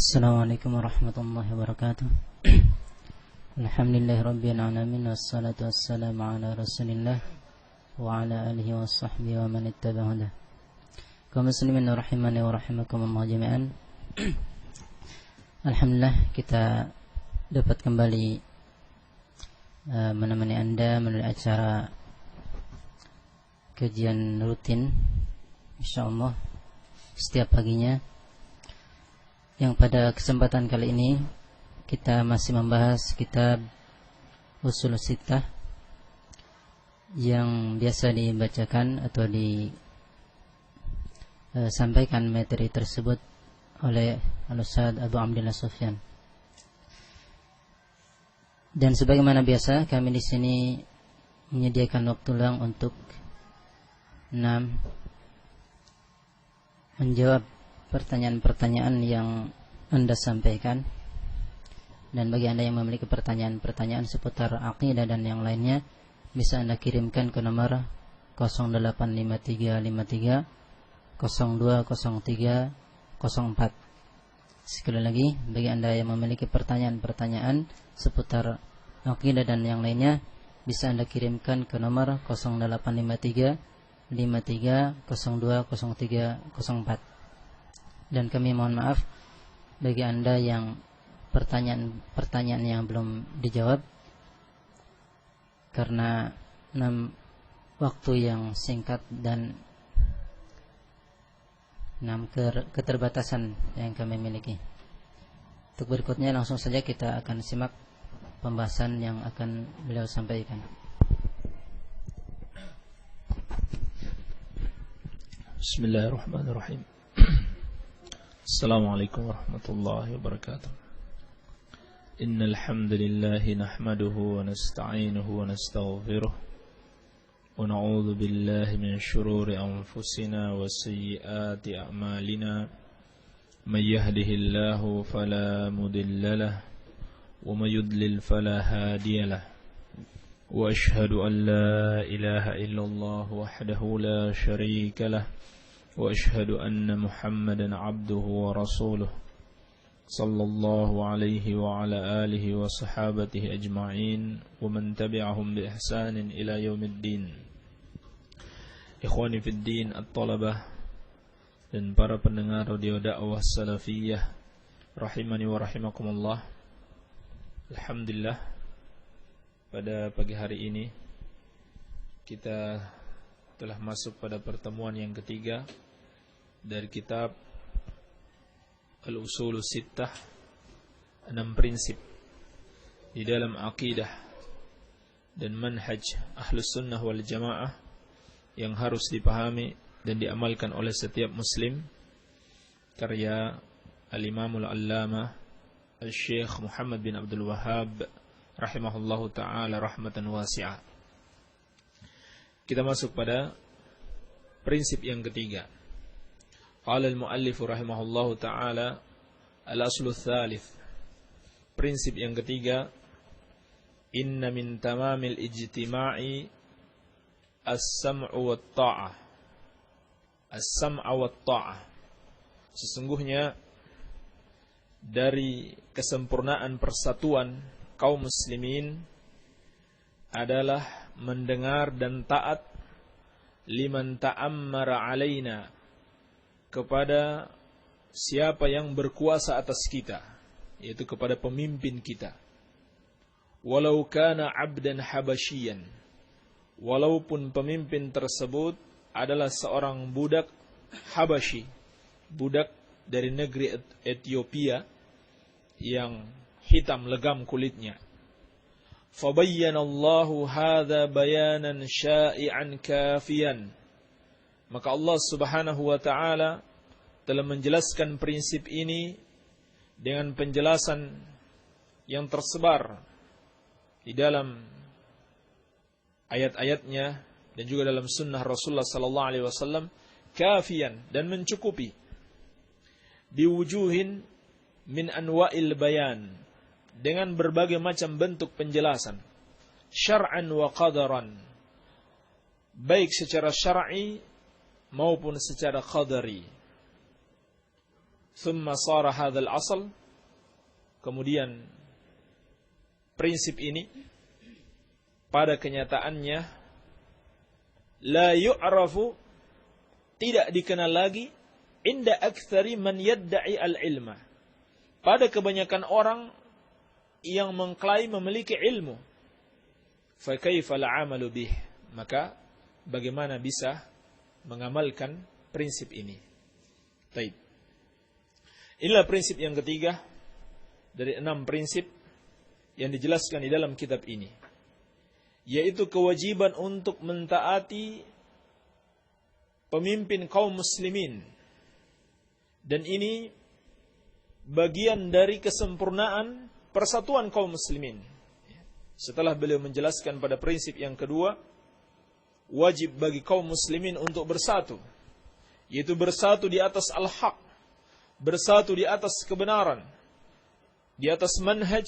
Assalamualaikum warahmatullahi wabarakatuh. Alhamdulillahi rabbil alamin, wassalatu wassalamu ala rasulillah wa ala alihi wa sahbihi wa man ittaba'a hudah. Kaum muslimin rahimani wa rahimakumullah jami'an. Alhamdulillah kita dapat kembali menemani Anda melalui acara kajian rutin insyaallah setiap paginya, yang pada kesempatan kali ini kita masih membahas kitab Ushul Sittah yang biasa dibacakan atau disampaikan materi tersebut oleh Al-Ustadz Abu Abdillah Sufyan. Dan sebagaimana biasa kami di sini menyediakan waktu luang untuk menjawab pertanyaan-pertanyaan yang Anda sampaikan. Dan bagi Anda yang memiliki pertanyaan-pertanyaan seputar akidah dan yang lainnya, bisa Anda kirimkan ke nomor 085353 020304. Sekali lagi, bagi Anda yang memiliki pertanyaan-pertanyaan seputar akidah dan yang lainnya, bisa Anda kirimkan ke nomor 0853 53020304. Dan kami mohon maaf bagi Anda yang pertanyaan yang belum dijawab karena waktu yang singkat dan keterbatasan yang kami miliki. Untuk berikutnya langsung saja kita akan simak pembahasan yang akan beliau sampaikan. Bismillahirrahmanirrahim. Assalamualaikum warahmatullahi wabarakatuh. Innal hamdalillahi nahmaduhu wa nasta'inuhu wa nastaghfiruh wa na'udzu billahi min shururi anfusina wa sayyiati a'malina. May yahdihillahu fala mudilla lahu wa may yudlil fala hadiya lahu. Wa ashhadu an la ilaha illallah wahdahu la sharika lahu وأشهد أن محمدا عبده ورسوله صلى الله عليه وعلى آله وصحابته أجمعين ومن تبعهم بإحسان إلى يوم الدين. Ikhwani fi din, at-talabah dan para pendengar radio dakwah salafiyah rahimani wa rahimakumullah. Alhamdulillah, pada pagi hari ini kita telah masuk pada pertemuan yang ketiga dari kitab Al-Ushul Sittah, 6 prinsip di dalam akidah dan manhaj Ahlus Sunnah wal Jamaah yang harus dipahami dan diamalkan oleh setiap muslim, karya Al-Imamul Allamah Al-Syekh Muhammad bin Abdul Wahhab rahimahullahu ta'ala rahmatan wasi'ah. Kita masuk pada prinsip yang ketiga. Qala al-muallif rahimahullahu ta'ala al-aslu tsalits. Prinsip yang ketiga, inna min tamamil ijtima'i as-sam'u wat-ta'ah. As-sam'u wat-ta'ah. Sesungguhnya dari kesempurnaan persatuan kaum muslimin adalah mendengar dan taat liman ta'ammara alaina, kepada siapa yang berkuasa atas kita, yaitu kepada pemimpin kita. Walau kana abdan habasyian, walaupun pemimpin tersebut adalah seorang budak Habasyi, budak dari negeri Ethiopia yang hitam legam kulitnya. Fabayyana Allahu hadza bayanan sya'i'an kafiyan. Maka Allah Subhanahu wa ta'ala telah menjelaskan prinsip ini dengan penjelasan yang tersebar di dalam ayat-ayatnya dan juga dalam sunnah Rasulullah sallallahu alaihi wasallam, kafiyan, dan mencukupi, biwujuhin min anwa'il bayan, dengan berbagai macam bentuk penjelasan, syar'an wa qadaran, baik secara syar'i maupun secara qadari. thumma sara hadzal asal, kemudian prinsip ini pada kenyataannya la yu'rafu, tidak dikenal lagi, inda aktsari man yadda'i al-ilma, pada kebanyakan orang yang mengklaim memiliki ilmu. Fa kaifa al-'amalu bih, maka bagaimana bisa mengamalkan prinsip ini? Baik. Inilah prinsip yang ketiga dari 6 prinsip yang dijelaskan di dalam kitab ini, yaitu kewajiban untuk mentaati pemimpin kaum muslimin. Dan ini bagian dari kesempurnaan persatuan kaum muslimin. Setelah beliau menjelaskan pada prinsip yang kedua, wajib bagi kaum muslimin untuk bersatu, yaitu bersatu di atas al-haq, bersatu di atas kebenaran, di atas manhaj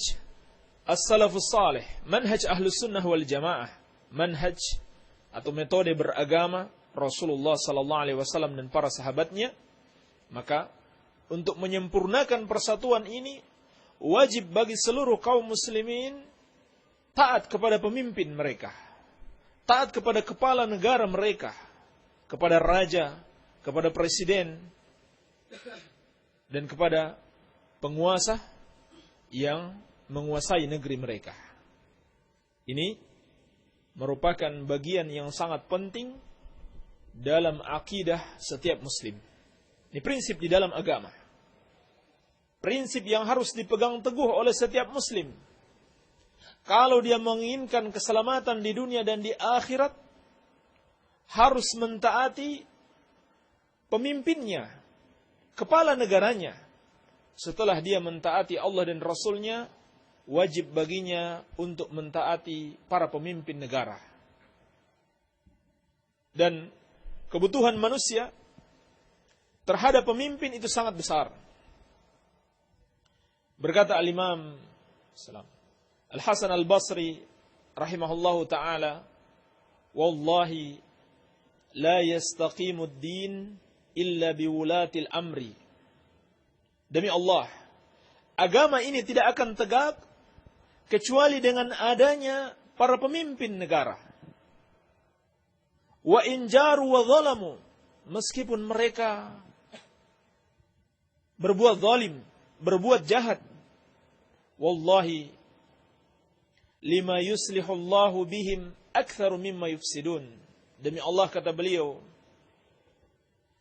as-salafus salih, manhaj ahlus sunnah wal jamaah, manhaj atau metode beragama Rasulullah sallallahu alaihi wasallam dan para sahabatnya. Maka untuk menyempurnakan persatuan ini, wajib bagi seluruh kaum muslimin taat kepada pemimpin mereka, taat kepada kepala negara mereka, kepada raja, kepada presiden, dan kepada penguasa yang menguasai negeri mereka. Ini merupakan bagian yang sangat penting dalam akidah setiap muslim. Ini prinsip di dalam agama, prinsip yang harus dipegang teguh oleh setiap muslim. Kalau dia menginginkan keselamatan di dunia dan di akhirat, harus mentaati pemimpinnya, kepala negaranya. Setelah dia mentaati Allah dan Rasulnya, wajib baginya untuk mentaati para pemimpin negara. Dan kebutuhan manusia terhadap pemimpin itu sangat besar. Berkata al-Imam Al-Hasan Al-Basri rahimahullahu ta'ala, wallahi la yastaqimu ad-din illa biwulatil amri. Demi Allah, agama ini tidak akan tegak kecuali dengan adanya para pemimpin negara. Wa in jaru wa zalamu, meskipun mereka berbuat zalim, berbuat jahat, wallahi lima yuslihullahu bihim aktsaru mimma yufsidun. Demi Allah, kata beliau,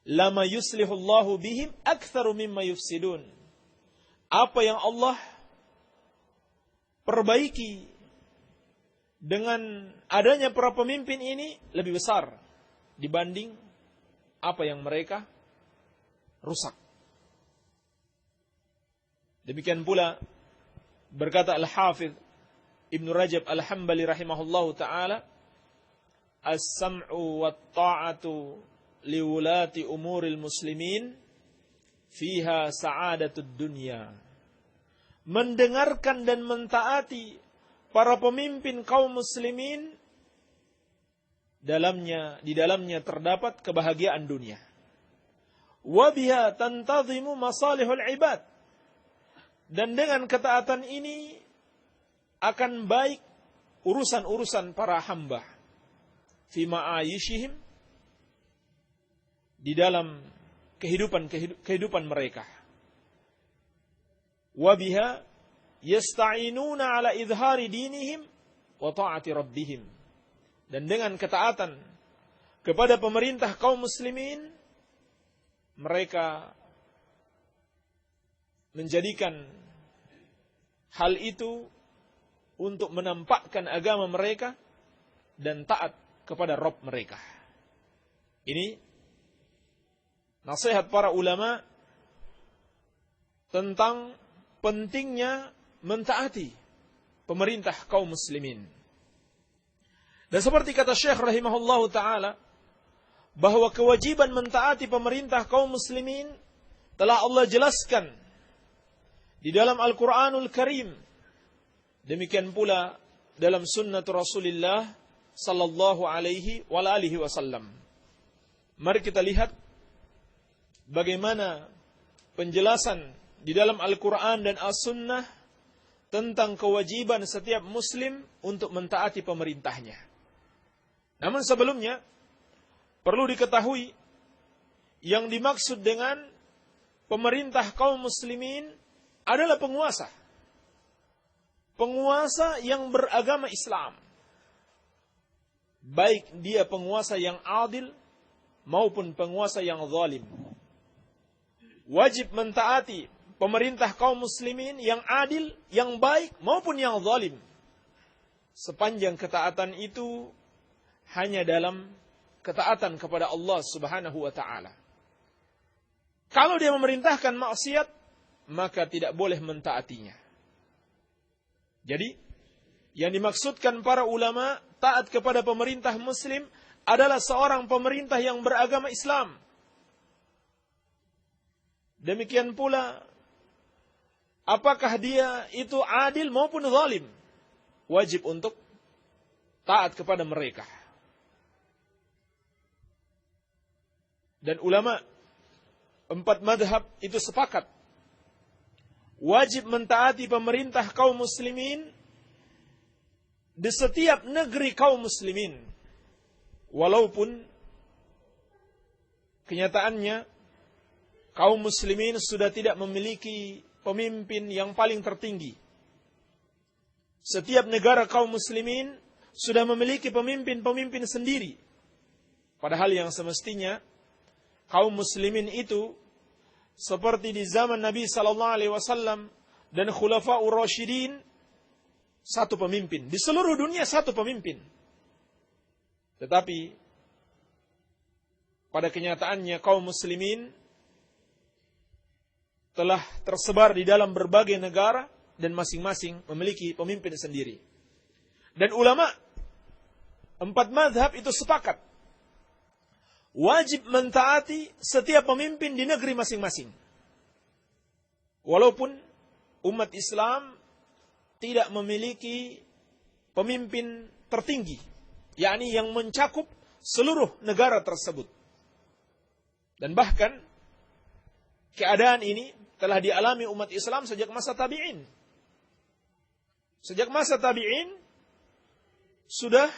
lama yuslihullahu bihim aktsaru mimma yufsidun. Apa yang Allah perbaiki dengan adanya para pemimpin ini lebih besar dibanding apa yang mereka rusak. Demikian pula berkata Al-Hafidh Ibnu Rajab Al-Hambali rahimahullahu ta'ala, as-sam'u wat-ta'atu liwulati umuril muslimin fiha sa'adatud dunya. Mendengarkan dan mentaati para pemimpin kaum muslimin, di dalamnya terdapat kebahagiaan dunia. Wa biha tantazimu masalihul ibad. Dan dengan ketaatan ini akan baik urusan-urusan para hamba fi ma'ayishihim, di dalam kehidupan mereka. Wa biha yasta'inuna ala izhari dinihim wa ta'ati rabbihim. Dan dengan ketaatan kepada pemerintah kaum muslimin, mereka menjadikan hal itu untuk menampakkan agama mereka dan taat kepada Rabb mereka. Ini nasihat para ulama tentang pentingnya mentaati pemerintah kaum muslimin. Dan seperti kata Syekh rahimahullahu ta'ala, bahwa kewajiban mentaati pemerintah kaum muslimin telah Allah jelaskan di dalam Al-Quranul Karim. Demikian pula dalam sunnah Rasulullah sallallahu alaihi wa alihi wasallam. Mari kita lihat bagaimana penjelasan di dalam Al-Quran dan As-Sunnah tentang kewajiban setiap muslim untuk mentaati pemerintahnya. Namun sebelumnya, perlu diketahui yang dimaksud dengan pemerintah kaum muslimin adalah penguasa. Penguasa yang beragama Islam. Baik dia penguasa yang adil maupun penguasa yang zalim. Wajib mentaati pemerintah kaum muslimin yang adil, yang baik maupun yang zalim. Sepanjang ketaatan itu hanya dalam ketaatan kepada Allah Subhanahu wa taala. Kalau dia memerintahkan maksiat, maka tidak boleh mentaatinya. Jadi, yang dimaksudkan para ulama taat kepada pemerintah muslim adalah seorang pemerintah yang beragama Islam. Demikian pula, apakah dia itu adil maupun zalim, wajib untuk taat kepada mereka. Dan ulama 4 madhab itu sepakat wajib mentaati pemerintah kaum muslimin di setiap negeri kaum muslimin, walaupun kenyataannya kaum muslimin sudah tidak memiliki pemimpin yang paling tertinggi. Setiap negara kaum muslimin sudah memiliki pemimpin-pemimpin sendiri, padahal yang semestinya kaum muslimin itu seperti di zaman Nabi SAW dan Khulafaur Rasyidin, satu pemimpin. Di seluruh dunia satu pemimpin. Tetapi pada kenyataannya kaum muslimin telah tersebar di dalam berbagai negara dan masing-masing memiliki pemimpin sendiri. Dan ulama 4 mazhab itu sepakat wajib mentaati setiap pemimpin di negeri masing-masing. Walaupun umat Islam tidak memiliki pemimpin tertinggi, yakni yang mencakup seluruh negara tersebut. Dan bahkan keadaan ini telah dialami umat Islam sejak masa tabi'in. Sejak masa tabi'in sudah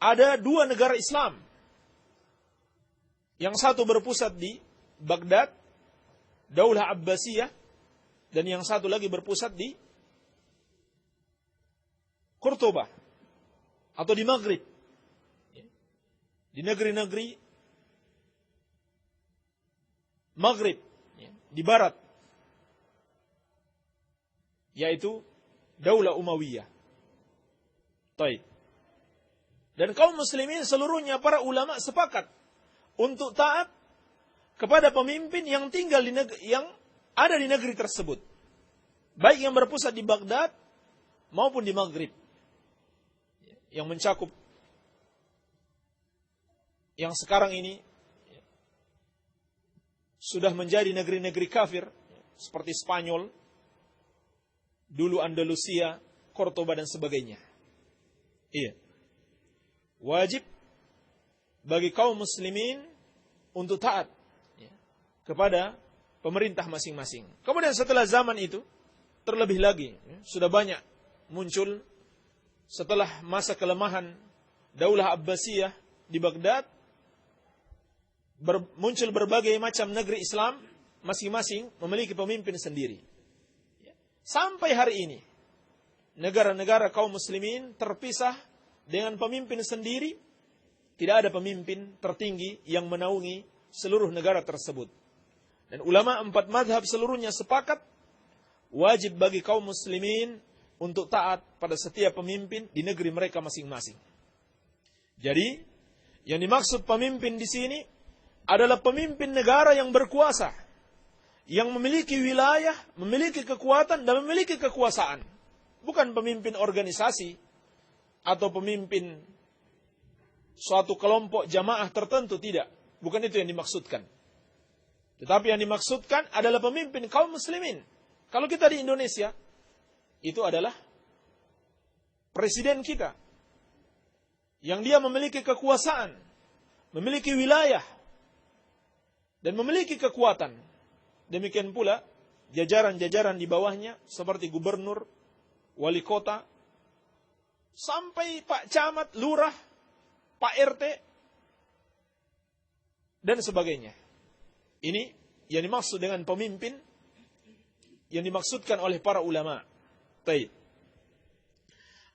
ada 2 negara Islam. Yang satu berpusat di Baghdad, Daulah Abbasiyah, dan yang satu lagi berpusat di Qurtuba atau di Maghrib. Di negeri-negeri Maghrib, di barat, yaitu Daulah Umayyah. Taib. Dan kaum muslimin seluruhnya, para ulama sepakat untuk taat kepada pemimpin yang tinggal di yang ada di negeri tersebut, baik yang berpusat di Baghdad maupun di Maghrib, yang mencakup yang sekarang ini sudah menjadi negeri-negeri kafir seperti Spanyol, dulu Andalusia, Cordoba dan sebagainya. Iya. Wajib bagi kaum muslimin untuk taat kepada pemerintah masing-masing. Kemudian setelah zaman itu, terlebih lagi, sudah banyak muncul setelah masa kelemahan Daulah Abbasiyah di Baghdad, muncul berbagai macam negeri Islam, masing-masing memiliki pemimpin sendiri. Sampai hari ini, negara-negara kaum muslimin terpisah dengan pemimpin sendiri. Tidak ada pemimpin tertinggi yang menaungi seluruh negara tersebut. Dan ulama 4 mazhab seluruhnya sepakat wajib bagi kaum muslimin untuk taat pada setiap pemimpin di negeri mereka masing-masing. Jadi, yang dimaksud pemimpin di sini adalah pemimpin negara yang berkuasa, yang memiliki wilayah, memiliki kekuatan dan memiliki kekuasaan. Bukan pemimpin organisasi atau pemimpin suatu kelompok jamaah tertentu, tidak. Bukan itu yang dimaksudkan. Tetapi yang dimaksudkan adalah pemimpin kaum muslimin. Kalau kita di Indonesia, itu adalah presiden kita, yang dia memiliki kekuasaan, memiliki wilayah, dan memiliki kekuatan. demikian pula jajaran-jajaran di bawahnya seperti gubernur, wali kota, sampai Pak Camat, Lurah, Pak RT, dan sebagainya. Ini yang dimaksud dengan pemimpin yang dimaksudkan oleh para ulama. Baik.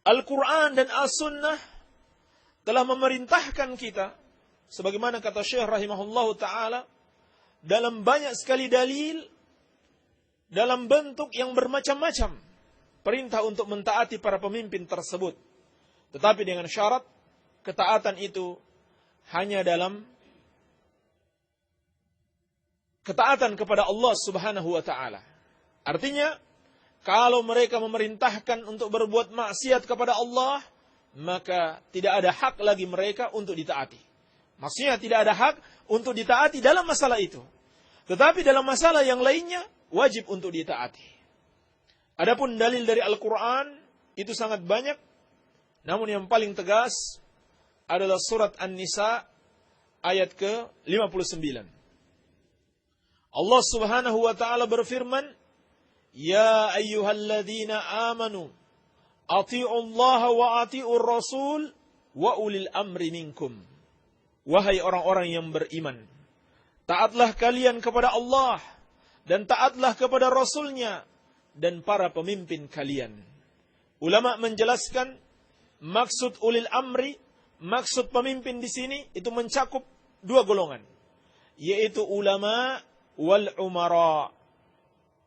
Al-Quran dan As-Sunnah telah memerintahkan kita, sebagaimana kata Syekh rahimahullahu ta'ala, dalam banyak sekali dalil, dalam bentuk yang bermacam-macam, perintah untuk mentaati para pemimpin tersebut. Tetapi dengan syarat, ketaatan itu hanya dalam ketaatan kepada Allah subhanahu wa ta'ala. Artinya, kalau mereka memerintahkan untuk berbuat maksiat kepada Allah, maka tidak ada hak lagi mereka untuk ditaati. Maksudnya tidak ada hak untuk ditaati dalam masalah itu. Tetapi dalam masalah yang lainnya, wajib untuk ditaati. Adapun dalil dari Al-Quran, itu sangat banyak. Namun yang paling tegas adalah surat An-Nisa ayat ke-59. Allah subhanahu wa ta'ala berfirman, Ya ayyuhalladzina amanu, ati'ullaha wa ati'ur rasul, wa ulil amri minkum. Wahai orang-orang yang beriman, taatlah kalian kepada Allah, dan taatlah kepada Rasulnya, dan para pemimpin kalian. Ulama menjelaskan, maksud ulil amri, maksud pemimpin di sini, itu mencakup dua golongan, yaitu ulama wal umara.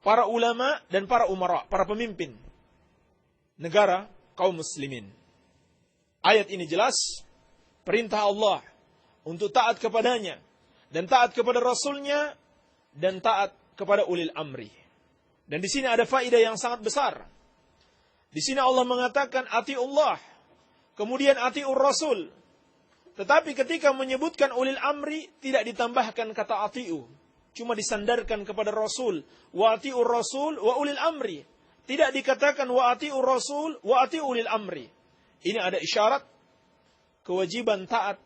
Para ulama dan para umara, para pemimpin negara kaum muslimin. Ayat ini jelas perintah Allah untuk taat kepadanya dan taat kepada Rasulnya dan taat kepada ulil amri. Dan di sini ada faedah yang sangat besar. Di sini Allah mengatakan atiullah, kemudian atiur Rasul. Tetapi ketika menyebutkan ulil amri tidak ditambahkan kata atiu. Cuma disandarkan kepada Rasul. Wa ati'ur Rasul wa ulil amri. Tidak dikatakan wa ati'ur Rasul wa ati'u ulil amri. Ini ada isyarat kewajiban taat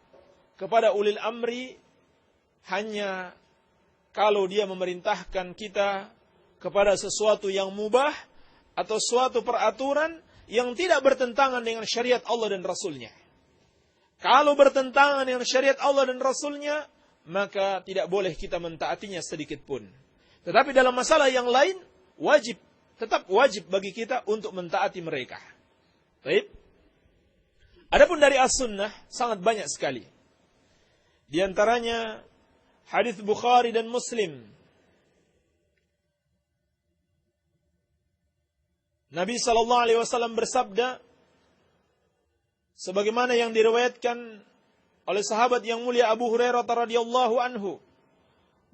kepada ulil amri hanya kalau dia memerintahkan kita kepada sesuatu yang mubah atau suatu peraturan yang tidak bertentangan dengan syariat Allah dan Rasulnya. Kalau bertentangan dengan syariat Allah dan Rasulnya, maka tidak boleh kita mentaatinya sedikit pun. Tetapi dalam masalah yang lain, tetap wajib bagi kita untuk mentaati mereka. Baik. Adapun dari As-Sunnah, sangat banyak sekali. Di antaranya, hadis Bukhari dan Muslim. Nabi SAW bersabda, sebagaimana yang diriwayatkan oleh sahabat yang mulia Abu Hurairah radhiyallahu anhu,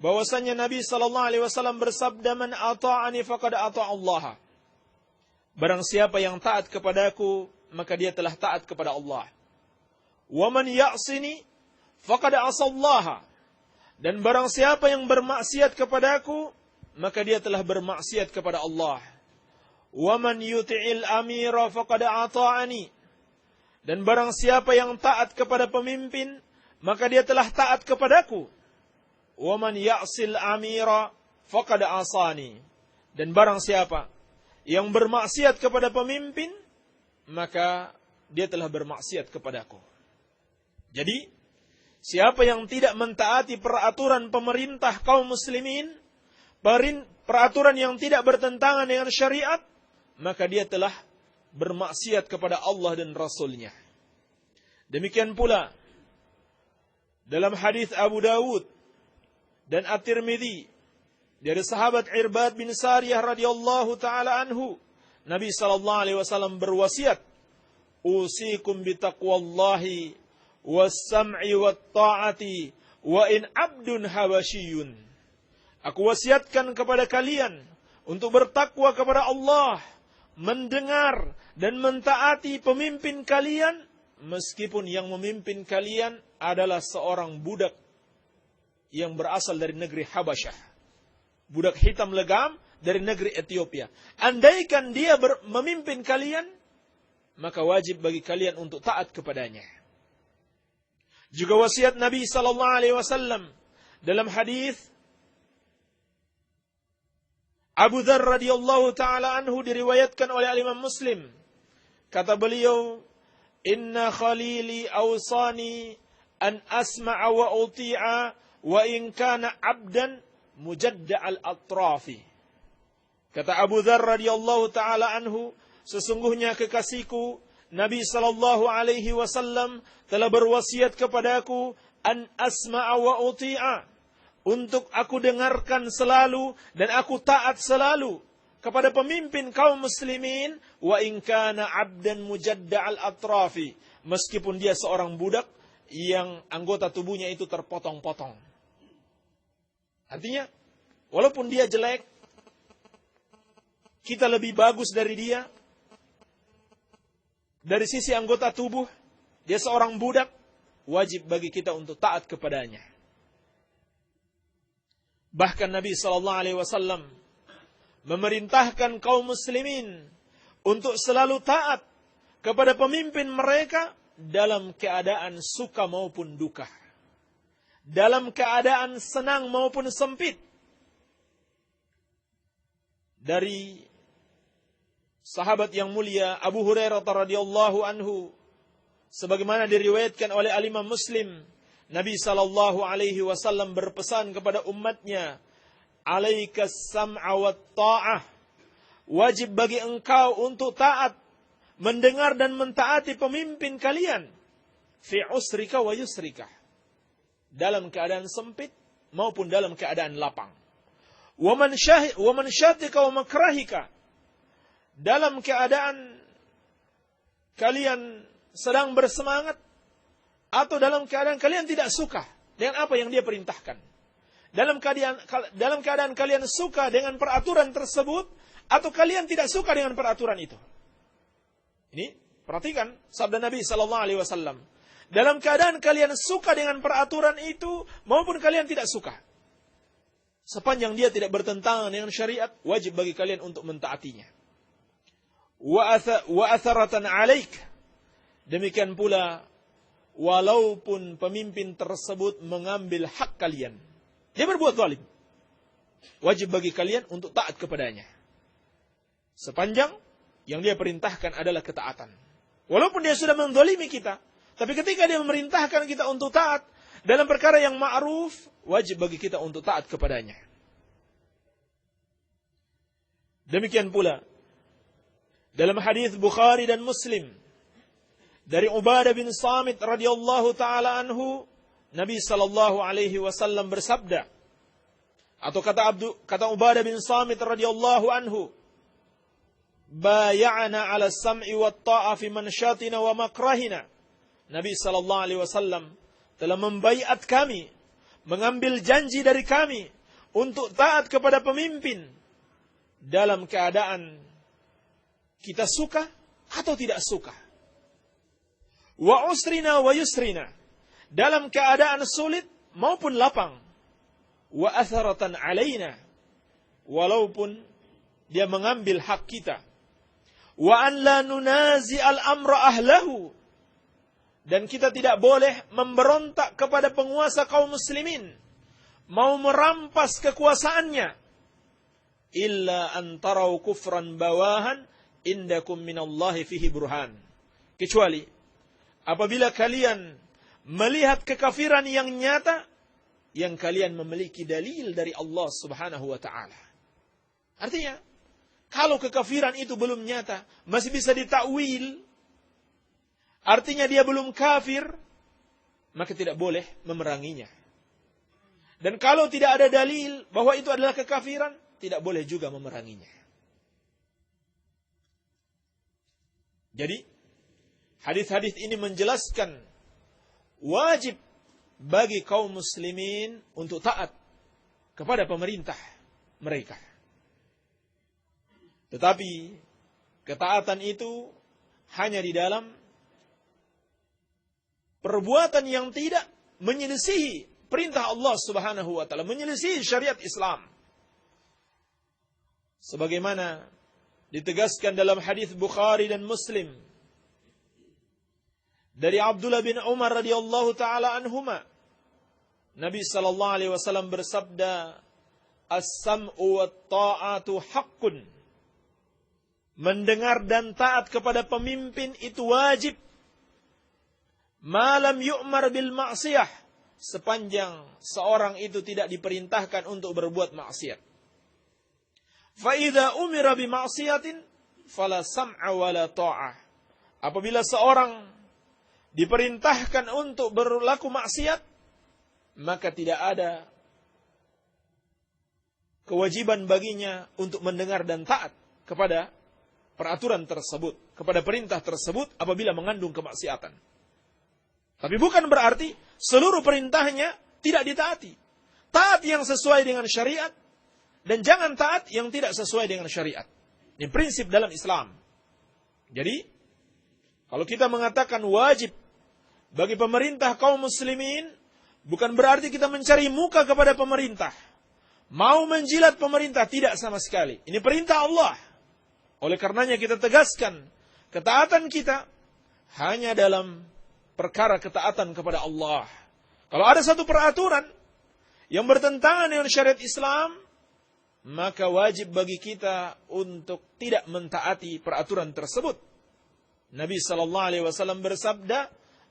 bahwasanya Nabi SAW bersabda, Man ata'ani faqad ata'a Allah. Barang siapa yang taat kepadaku, maka dia telah taat kepada Allah. Wa man ya'sini faqad asallaha. Dan barang siapa yang bermaksiat kepadaku, maka dia telah bermaksiat kepada Allah. Wa man yuti'il amira faqad ata'ani. Dan barang siapa yang taat kepada pemimpin, maka dia telah taat kepadaku. Wa man ya'sil amira faqad asani. Dan barang siapa yang bermaksiat kepada pemimpin, maka dia telah bermaksiat kepadaku. Jadi, siapa yang tidak mentaati peraturan pemerintah kaum muslimin, peraturan yang tidak bertentangan dengan syariat, maka dia telah bermaksiat kepada Allah dan Rasulnya. Demikian pula dalam hadis Abu Dawud dan At-Tirmidzi dari sahabat Irbad bin Sariyah radhiyallahu taala anhu, Nabi sallallahu alaihi wasallam berwasiat, "Usikum bitaqwallahi was-sam'i wat-ta'ati wa in 'abdun habasyiyun." Aku wasiatkan kepada kalian untuk bertakwa kepada Allah, mendengar dan mentaati pemimpin kalian, meskipun yang memimpin kalian adalah seorang budak yang berasal dari negeri Habasyah. Budak hitam legam dari negeri Ethiopia. Andaikan dia memimpin kalian, maka wajib bagi kalian untuk taat kepadanya. Juga wasiat Nabi sallallahu alaihi wasallam dalam hadis Abu Dzar radhiyallahu taala anhu diriwayatkan oleh Imam Muslim. Kata beliau, "Inna khalili awsani an asma'a wa uti'a wa in kana 'abdan mujadda' al-atrafi." Kata Abu Dzar radhiyallahu taala anhu, sesungguhnya kekasihku Nabi sallallahu alaihi wasallam telah berwasiat kepadaku an asma'a wa uti'a, untuk aku dengarkan selalu dan aku taat selalu kepada pemimpin kaum muslimin, wa in kana 'abdan mujadda' al-atrafi, meskipun dia seorang budak yang anggota tubuhnya itu terpotong-potong. Artinya, walaupun dia jelek, kita lebih bagus dari dia dari sisi anggota tubuh, dia seorang budak, wajib bagi kita untuk taat kepadanya. Bahkan Nabi SAW memerintahkan kaum muslimin untuk selalu taat kepada pemimpin mereka dalam keadaan suka maupun duka, dalam keadaan senang maupun sempit. Dari sahabat yang mulia Abu Hurairah radhiyallahu anhu, sebagaimana diriwayatkan oleh Imam Muslim, Nabi sallallahu alaihi wasallam berpesan kepada umatnya, "Alaikas sam'a wat ta'ah." Wajib bagi engkau untuk taat, mendengar dan mentaati pemimpin kalian, fi usrika wa yusrika, dalam keadaan sempit maupun dalam keadaan lapang. Wa man syatika wa makrahika, dalam keadaan kalian sedang bersemangat atau dalam keadaan kalian tidak suka dengan apa yang dia perintahkan. Dalam keadaan kalian suka dengan peraturan tersebut atau kalian tidak suka dengan peraturan itu. Ini perhatikan sabda Nabi sallallahu alaihi wasallam. Dalam keadaan kalian suka dengan peraturan itu maupun kalian tidak suka, sepanjang dia tidak bertentangan dengan syariat, wajib bagi kalian untuk mentaatinya. Wa atharatan 'alaik, demikian pula walaupun pemimpin tersebut mengambil hak kalian, dia berbuat zalim, wajib bagi kalian untuk taat kepadanya, sepanjang yang dia perintahkan adalah ketaatan. Walaupun dia sudah menzalimi kita, tapi ketika dia memerintahkan kita untuk taat dalam perkara yang ma'ruf, wajib bagi kita untuk taat kepadanya. Demikian pula dalam hadis Bukhari dan Muslim dari Ubadah bin Samit radhiyallahu taala anhu, Nabi sallallahu alaihi wasallam bersabda, atau kata Ubadah bin Samit radhiyallahu anhu, "Bay'ana 'ala sam'i wat ta'a fi manshatina wa makrahina." Nabi sallallahu alaihi wasallam telah membaiat kami, mengambil janji dari kami untuk taat kepada pemimpin dalam keadaan kita suka atau tidak suka. Wa usrina wa yusrina, dalam keadaan sulit maupun lapang. Wa atharatan alaina, walaupun dia mengambil hak kita. Wa an la nunazi al-amra ahlahu, dan kita tidak boleh memberontak kepada penguasa kaum muslimin, mau merampas kekuasaannya. Illa antarau kufran bawahan indakum minallahi fihi burhan, kecuali apabila kalian melihat kekafiran yang nyata, yang kalian memiliki dalil dari Allah subhanahu wa ta'ala. Artinya, kalau kekafiran itu belum nyata, masih bisa ditakwil, artinya dia belum kafir, maka tidak boleh memeranginya. Dan kalau tidak ada dalil bahwa itu adalah kekafiran, tidak boleh juga memeranginya. Jadi, hadis-hadis ini menjelaskan wajib bagi kaum muslimin untuk taat kepada pemerintah mereka. Tetapi ketaatan itu hanya di dalam perbuatan yang tidak menyelisihi perintah Allah Subhanahu wa taala, menyelisihi syariat Islam. Sebagaimana ditegaskan dalam hadis Bukhari dan Muslim dari Abdullah bin Umar radhiyallahu taala anhuma, Nabi sallallahu alaihi wasallam bersabda, as-sam'u wat-ta'atu haqqun. Mendengar dan taat kepada pemimpin itu wajib. Ma lam yu'mar bil ma'siyah, sepanjang seorang itu tidak diperintahkan untuk berbuat maksiat. Fa idza umira bi ma'siyatin fala sam'a wala ta'ah. Apabila seorang diperintahkan untuk berlaku maksiat, maka tidak ada kewajiban baginya untuk mendengar dan taat kepada peraturan tersebut, kepada perintah tersebut apabila mengandung kemaksiatan. Tapi bukan berarti seluruh perintahnya tidak ditaati. Taat yang sesuai dengan syariat dan jangan taat yang tidak sesuai dengan syariat. Ini prinsip dalam Islam. Jadi, kalau kita mengatakan wajib bagi pemerintah kaum muslimin, bukan berarti kita mencari muka kepada pemerintah. Mau menjilat pemerintah, tidak sama sekali. Ini perintah Allah. Oleh karenanya kita tegaskan, ketaatan kita hanya dalam perkara ketaatan kepada Allah. Kalau ada satu peraturan yang bertentangan dengan syariat Islam, maka wajib bagi kita untuk tidak mentaati peraturan tersebut. Nabi SAW bersabda,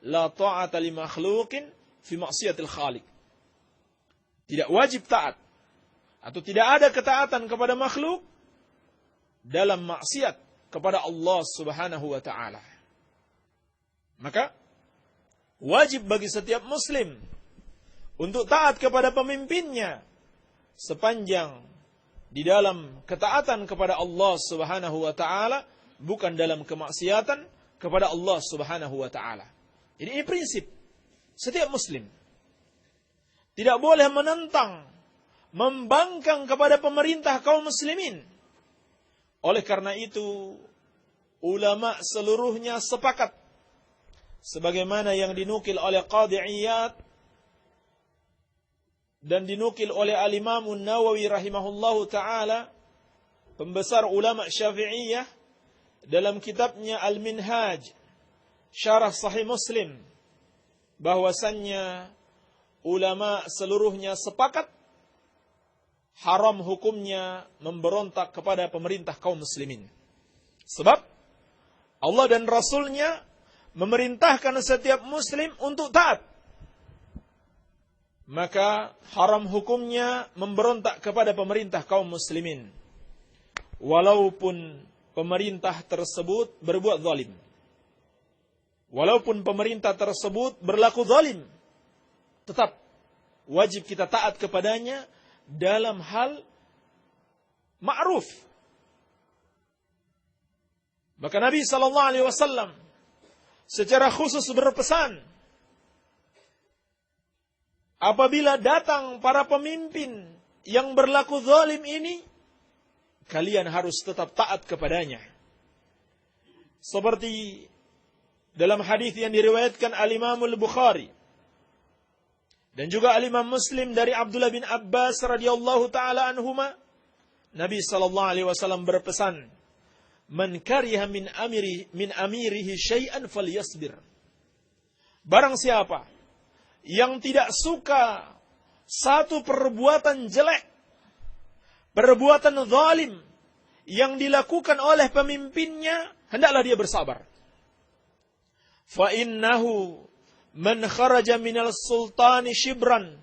la ta'ata li makhluqin fi maksiatil khaliq. Tidak wajib taat atau tidak ada ketaatan kepada makhluk dalam maksiat kepada Allah Subhanahu wa taala. Maka wajib bagi setiap muslim untuk taat kepada pemimpinnya sepanjang di dalam ketaatan kepada Allah Subhanahu wa taala, bukan dalam kemaksiatan kepada Allah Subhanahu wa taala. Jadi ini prinsip setiap muslim. Tidak boleh menentang, membangkang kepada pemerintah kaum muslimin. Oleh karena itu, ulama seluruhnya sepakat, sebagaimana yang dinukil oleh Qadhi Iyad dan dinukil oleh Al-Imam An-Nawawi rahimahullahu ta'ala, pembesar ulama Syafi'iyah, dalam kitabnya Al-Minhaj, Syarah Sahih Muslim, bahwasannya ulama seluruhnya sepakat haram hukumnya memberontak kepada pemerintah kaum muslimin. Sebab Allah dan Rasulnya memerintahkan setiap muslim untuk taat. Maka haram hukumnya memberontak kepada pemerintah kaum muslimin, walaupun pemerintah tersebut berbuat zalim. Walaupun pemerintah tersebut berlaku zalim, tetap wajib kita taat kepadanya dalam hal ma'ruf. Maka Nabi SAW secara khusus berpesan, apabila datang para pemimpin yang berlaku zalim ini, kalian harus tetap taat kepadanya. Seperti dalam hadis yang diriwayatkan Al-Imam Al-Bukhari dan juga Al-Imam Muslim dari Abdullah bin Abbas radhiyallahu taala anhuma, Nabi sallallahu alaihi wasallam berpesan, "Man kariha min amirihi syai'an falyasbir." Barang siapa yang tidak suka satu perbuatan jelek, perbuatan zalim yang dilakukan oleh pemimpinnya, hendaklah dia bersabar. Fa innahu man kharaja minal sultani shibran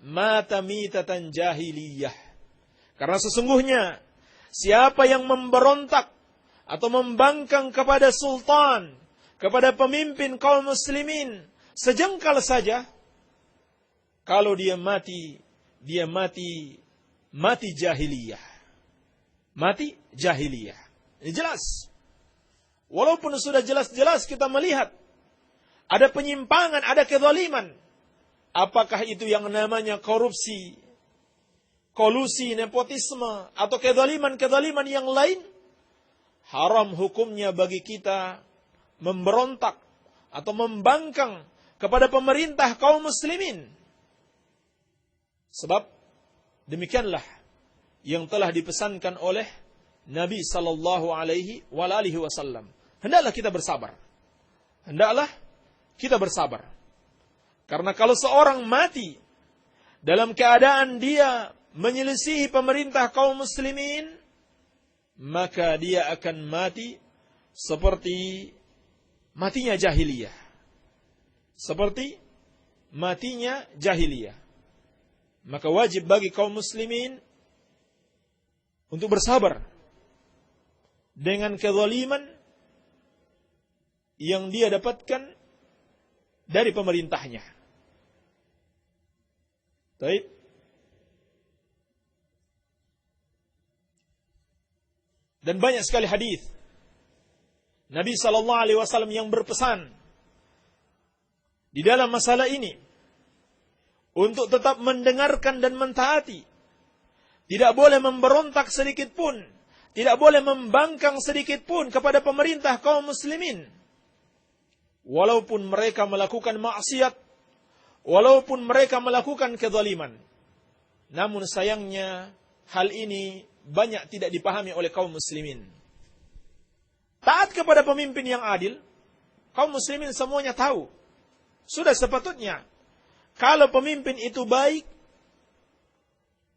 mata mitatan jahiliyah. Karena sesungguhnya siapa yang memberontak atau membangkang kepada sultan, kepada pemimpin kaum muslimin sejengkal saja, kalau dia mati jahiliyah. Mati jahiliyah. Ini jelas. Walaupun sudah jelas-jelas kita melihat ada penyimpangan, ada kezaliman. Apakah itu yang namanya korupsi, kolusi, nepotisme, atau kezaliman-kezaliman yang lain? Haram hukumnya bagi kita memberontak atau membangkang kepada pemerintah kaum muslimin. Sebab demikianlah yang telah dipesankan oleh Nabi sallallahu alaihi wasallam. Hendaklah kita bersabar. Hendaklah kita bersabar. Karena kalau seorang mati dalam keadaan dia menyelisihi pemerintah kaum muslimin, maka dia akan mati seperti matinya jahiliyah. Seperti matinya jahiliyah. Maka wajib bagi kaum muslimin untuk bersabar dengan kezaliman yang dia dapatkan dari pemerintahnya. Baik. Dan banyak sekali hadis Nabi SAW yang berpesan di dalam masalah ini untuk tetap mendengarkan dan mentaati. Tidak boleh memberontak sedikit pun, tidak boleh membangkang sedikit pun kepada pemerintah kaum muslimin. Walaupun mereka melakukan maksiat, walaupun mereka melakukan kezaliman. Namun sayangnya hal ini banyak tidak dipahami oleh kaum muslimin. Taat kepada pemimpin yang adil, kaum muslimin semuanya tahu. Sudah sepatutnya, kalau pemimpin itu baik,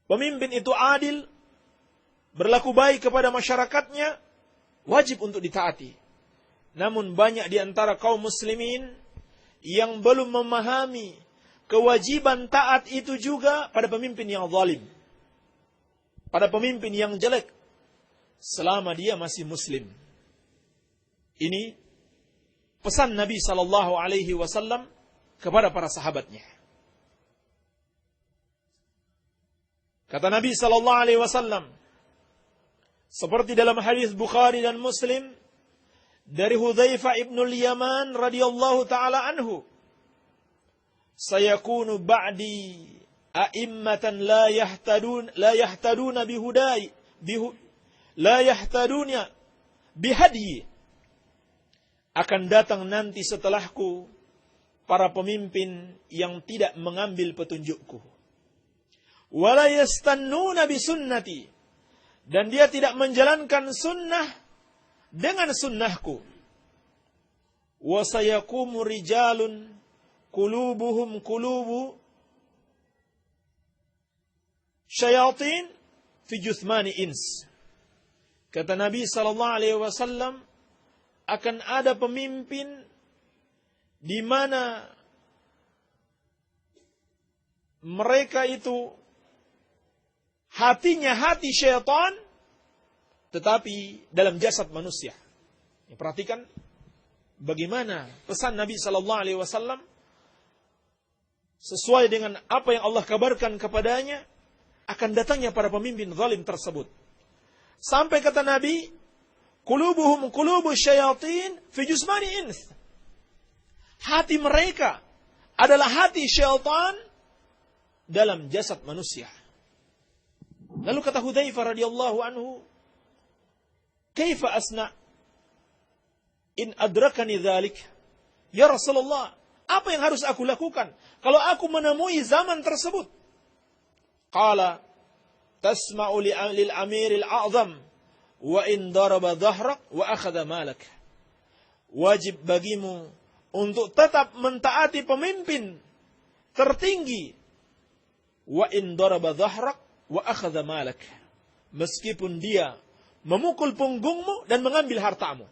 pemimpin itu adil, berlaku baik kepada masyarakatnya, wajib untuk ditaati. Namun banyak di antara kaum muslimin yang belum memahami kewajiban taat itu juga pada pemimpin yang zalim, pada pemimpin yang jelek, selama dia masih muslim. Ini pesan Nabi SAW kepada para sahabatnya. Kata Nabi SAW, seperti dalam hadis Bukhari dan Muslim dari Hudzaifah ibnul Yaman radhiyallahu taala anhu, sayakunu ba'di a'immatan la yahtaduna bihadyi. Akan datang nanti setelahku para pemimpin yang tidak mengambil petunjukku. Wala yastannuna bisunnati, dan dia tidak menjalankan sunnah dengan sunnahku. Wa sayaqumu rijalun qulubuhum qulubu syayatin fi juthmani ins. Kata Nabi SAW, akan ada pemimpin di mana mereka itu hatinya hati syaitan, tetapi dalam jasad manusia. Ya, perhatikan bagaimana pesan Nabi SAW sesuai dengan apa yang Allah kabarkan kepadanya, akan datangnya para pemimpin zalim tersebut. Sampai kata Nabi, qulubuhum qulubu syayatin fi jusmani ins. Hati mereka adalah hati syaitan dalam jasad manusia. Lalu kata Hudzaifah radhiyallahu anhu, "Kaifa asna in adrakani dzalik?" Ya Rasulullah, apa yang harus aku lakukan kalau aku menemui zaman tersebut? Qala, "Tasma'u lil amiril a'zam wa in daraba dhahrak wa akhadha malak." Wajib bagimu untuk tetap mentaati pemimpin tertinggi, wa in daraba dhahrak wa akhadha malak, meskipun dia memukul punggungmu dan mengambil hartamu.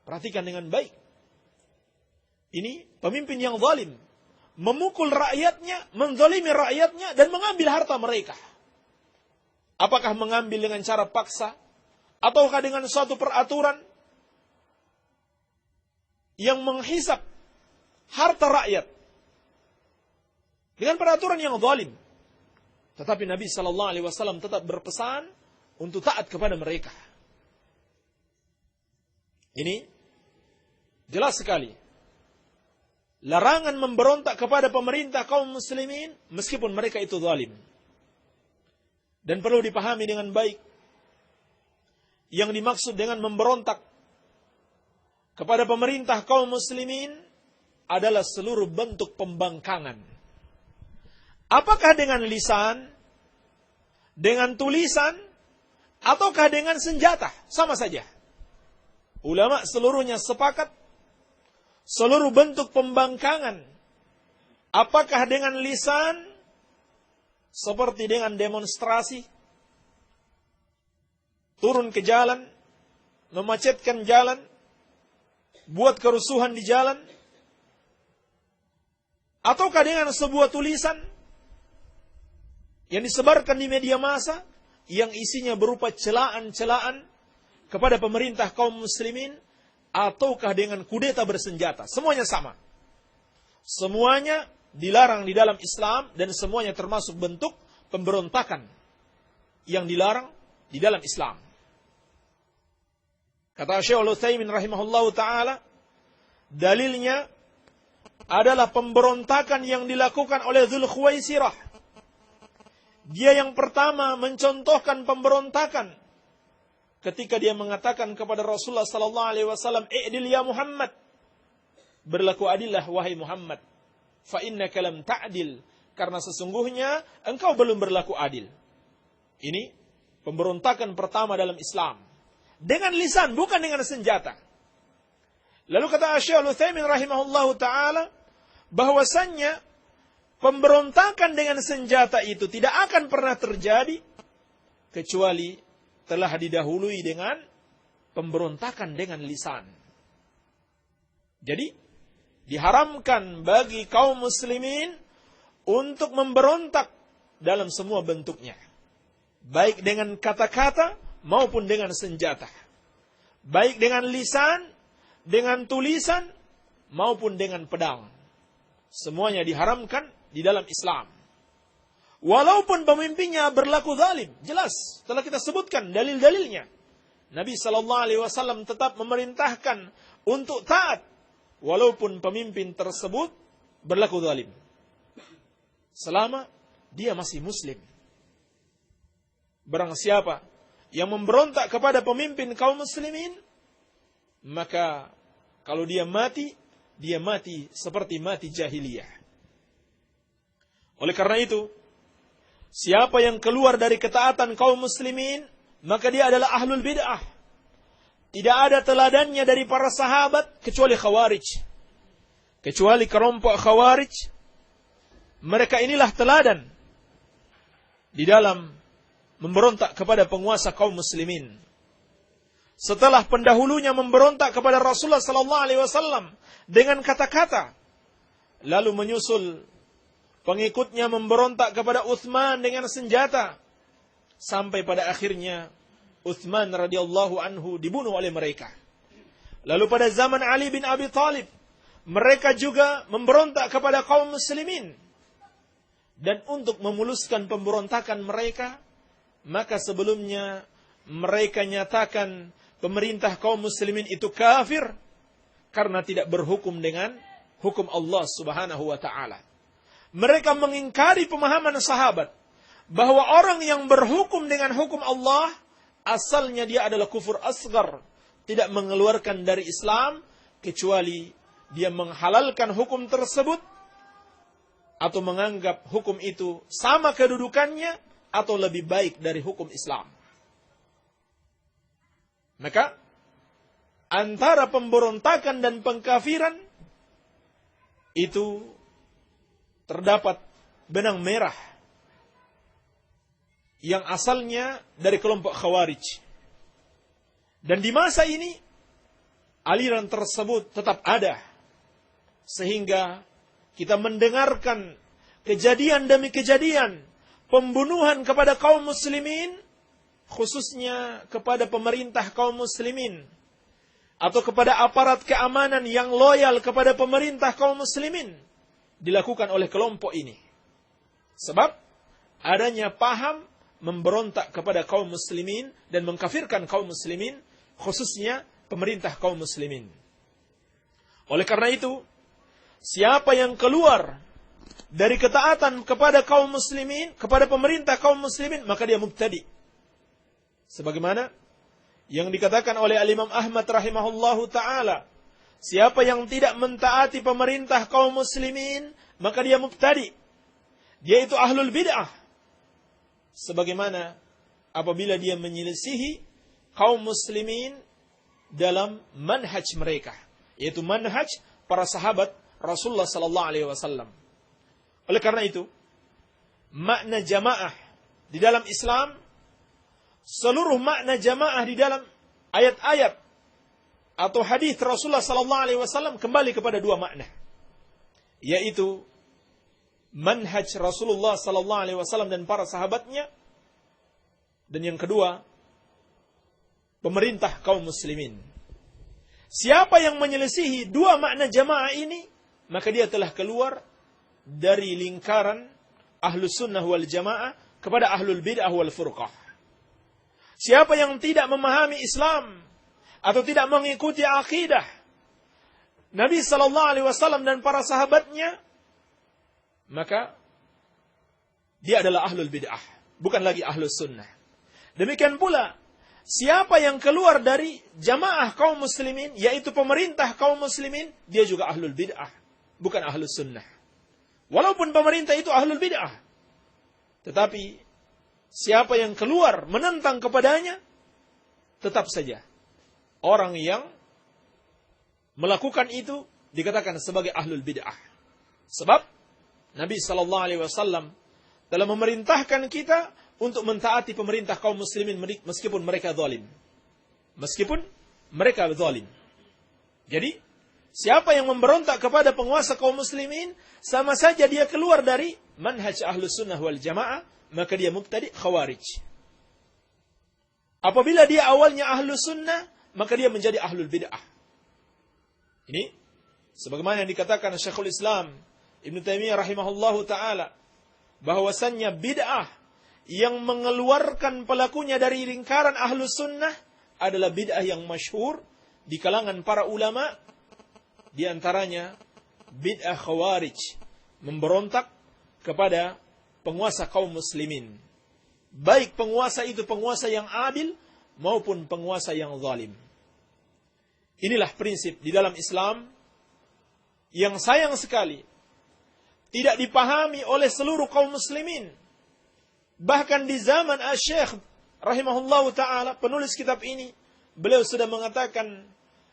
Perhatikan dengan baik. Ini pemimpin yang zalim, memukul rakyatnya, menzalimi rakyatnya dan mengambil harta mereka. Apakah mengambil dengan cara paksa, ataukah dengan suatu peraturan yang menghisap harta rakyat dengan peraturan yang zalim? Tetapi Nabi SAW tetap berpesan untuk taat kepada mereka. Ini jelas sekali. Larangan memberontak kepada pemerintah kaum muslimin meskipun mereka itu zalim. Dan perlu dipahami dengan baik, yang dimaksud dengan memberontak kepada pemerintah kaum muslimin adalah seluruh bentuk pembangkangan. Apakah dengan lisan, dengan tulisan, ataukah dengan senjata? Sama saja. Ulama seluruhnya sepakat, seluruh bentuk pembangkangan, apakah dengan lisan, seperti dengan demonstrasi, turun ke jalan, memacetkan jalan, buat kerusuhan di jalan, ataukah dengan sebuah tulisan yang disebarkan di media massa yang isinya berupa celaan-celaan kepada pemerintah kaum muslimin, ataukah dengan kudeta bersenjata. Semuanya sama. Semuanya dilarang di dalam Islam dan semuanya termasuk bentuk pemberontakan yang dilarang di dalam Islam. Kata Syekh Al-Utsaimin rahimahullahu taala, dalilnya adalah pemberontakan yang dilakukan oleh Dzulkhuwaisirah. Dia yang pertama mencontohkan pemberontakan ketika dia mengatakan kepada Rasulullah sallallahu alaihi wasallam, "I'dil ya Muhammad." Berlaku adillah wahai Muhammad. Fa innaka lam ta'dil, karena sesungguhnya engkau belum berlaku adil. Ini pemberontakan pertama dalam Islam. Dengan lisan, bukan dengan senjata. Lalu kata Syekh Al-Utsaimin rahimahullahu taala, bahwasannya pemberontakan dengan senjata itu tidak akan pernah terjadi kecuali telah didahului dengan pemberontakan dengan lisan. Jadi diharamkan bagi kaum muslimin untuk memberontak dalam semua bentuknya, baik dengan kata-kata maupun dengan senjata, baik dengan lisan, dengan tulisan maupun dengan pedang. Semuanya diharamkan di dalam Islam. Walaupun pemimpinnya berlaku zalim, jelas telah kita sebutkan dalil-dalilnya. Nabi sallallahu alaihi wasallam tetap memerintahkan untuk taat walaupun pemimpin tersebut berlaku zalim, selama dia masih muslim. Barang siapa yang memberontak kepada pemimpin kaum muslimin, maka kalau dia mati seperti mati jahiliyah. Oleh karena itu, siapa yang keluar dari ketaatan kaum muslimin, maka dia adalah ahlul bid'ah. Tidak ada teladannya dari para sahabat kecuali Khawarij. Kecuali kelompok Khawarij, mereka inilah teladan di dalam memberontak kepada penguasa kaum muslimin. Setelah pendahulunya memberontak kepada Rasulullah sallallahu alaihi wasallam dengan kata-kata, lalu menyusul pengikutnya memberontak kepada Utsman dengan senjata, sampai pada akhirnya Utsman radhiyallahu anhu dibunuh oleh mereka. Lalu pada zaman Ali bin Abi Thalib, mereka juga memberontak kepada kaum muslimin. Dan untuk memuluskan pemberontakan mereka, maka sebelumnya mereka nyatakan pemerintah kaum muslimin itu kafir karena tidak berhukum dengan hukum Allah Subhanahu wa taala. Mereka mengingkari pemahaman sahabat bahwa orang yang berhukum dengan hukum Allah asalnya dia adalah kufur asgar, tidak mengeluarkan dari Islam kecuali dia menghalalkan hukum tersebut atau menganggap hukum itu sama kedudukannya atau lebih baik dari hukum Islam. Maka antara pemberontakan dan pengkafiran itu terdapat benang merah yang asalnya dari kelompok Khawarij. Dan di masa ini aliran tersebut tetap ada, sehingga kita mendengarkan kejadian demi kejadian pembunuhan kepada kaum muslimin, khususnya kepada pemerintah kaum muslimin atau kepada aparat keamanan yang loyal kepada pemerintah kaum muslimin, dilakukan oleh kelompok ini. Sebab adanya paham memberontak kepada kaum muslimin dan mengkafirkan kaum muslimin, khususnya pemerintah kaum muslimin. Oleh karena itu, siapa yang keluar dari ketaatan kepada kaum muslimin, kepada pemerintah kaum muslimin, maka dia mubtadi. Sebagaimana yang dikatakan oleh Al-Imam Ahmad rahimahullahu ta'ala, siapa yang tidak mentaati pemerintah kaum muslimin, maka dia mubtadi. Dia itu ahlul bid'ah. Sebagaimana apabila dia menyelisihi kaum muslimin dalam manhaj mereka, yaitu manhaj para sahabat Rasulullah sallallahu alaihi wasallam. Oleh karena itu, makna jamaah di dalam Islam, seluruh makna jamaah di dalam ayat-ayat atau hadis Rasulullah sallallahu alaihi wasallam kembali kepada dua makna, yaitu manhaj Rasulullah sallallahu alaihi wasallam dan para sahabatnya, dan yang kedua pemerintah kaum muslimin. Siapa yang menyelisihi dua makna jamaah ini, maka dia telah keluar dari lingkaran ahlus sunnah wal jamaah kepada ahlul bid'ah wal furqah. Siapa yang tidak memahami Islam atau tidak mengikuti akidah Nabi sallallahu alaihi wasallam dan para sahabatnya, maka dia adalah ahlul bid'ah, bukan lagi ahlus sunnah. Demikian pula siapa yang keluar dari jamaah kaum muslimin, yaitu pemerintah kaum muslimin, dia juga ahlul bid'ah, bukan ahlus sunnah. Walaupun pemerintah itu ahlul bid'ah, tetapi siapa yang keluar menentang kepadanya, tetap saja orang yang melakukan itu dikatakan sebagai ahlul bid'ah. Sebab Nabi sallallahu alaihi wasallam telah memerintahkan kita untuk mentaati pemerintah kaum muslimin meskipun mereka zalim. Meskipun mereka zalim. Jadi, siapa yang memberontak kepada penguasa kaum muslimin, sama saja dia keluar dari manhaj ahlus sunnah wal jamaah, maka dia mubtadi' khawarij. Apabila dia awalnya ahlus sunnah, maka dia menjadi ahlul bid'ah. Ini sebagaimana yang dikatakan Syekhul Islam Ibn Taimiyah rahimahullahu ta'ala, bahwasannya bid'ah yang mengeluarkan pelakunya dari lingkaran ahlus sunnah adalah bid'ah yang masyhur di kalangan para ulama, di antaranya bid'ah khawarij, memberontak kepada penguasa kaum muslimin. Baik penguasa itu penguasa yang adil maupun penguasa yang zalim. Inilah prinsip di dalam Islam yang sayang sekali tidak dipahami oleh seluruh kaum muslimin. Bahkan di zaman Asy-Syaikh rahimahullahu ta'ala, penulis kitab ini, beliau sudah mengatakan,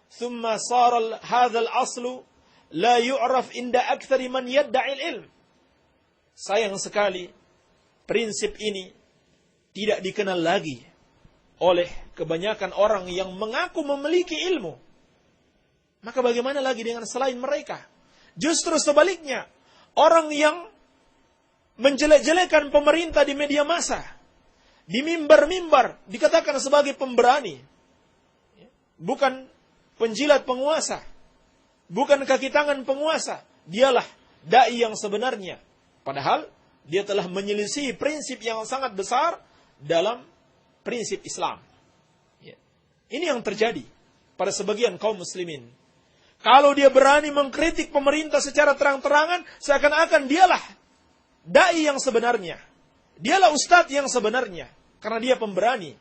"Thumma sara hadzal aslu la yu'raf inda aktsari man yadda'i al-ilm." Sayang sekali prinsip ini tidak dikenal lagi oleh kebanyakan orang yang mengaku memiliki ilmu. Maka bagaimana lagi dengan selain mereka? Justru sebaliknya, orang yang menjelek-jelekan pemerintah di media massa, di mimbar-mimbar, dikatakan sebagai pemberani. Bukan penjilat penguasa, bukan kaki tangan penguasa. Dialah dai yang sebenarnya. Padahal dia telah menyelisih prinsip yang sangat besar dalam prinsip Islam. Ini yang terjadi pada sebagian kaum muslimin. Kalau dia berani mengkritik pemerintah secara terang-terangan, seakan-akan dialah dai yang sebenarnya. Dialah ustadz yang sebenarnya. Karena dia pemberani.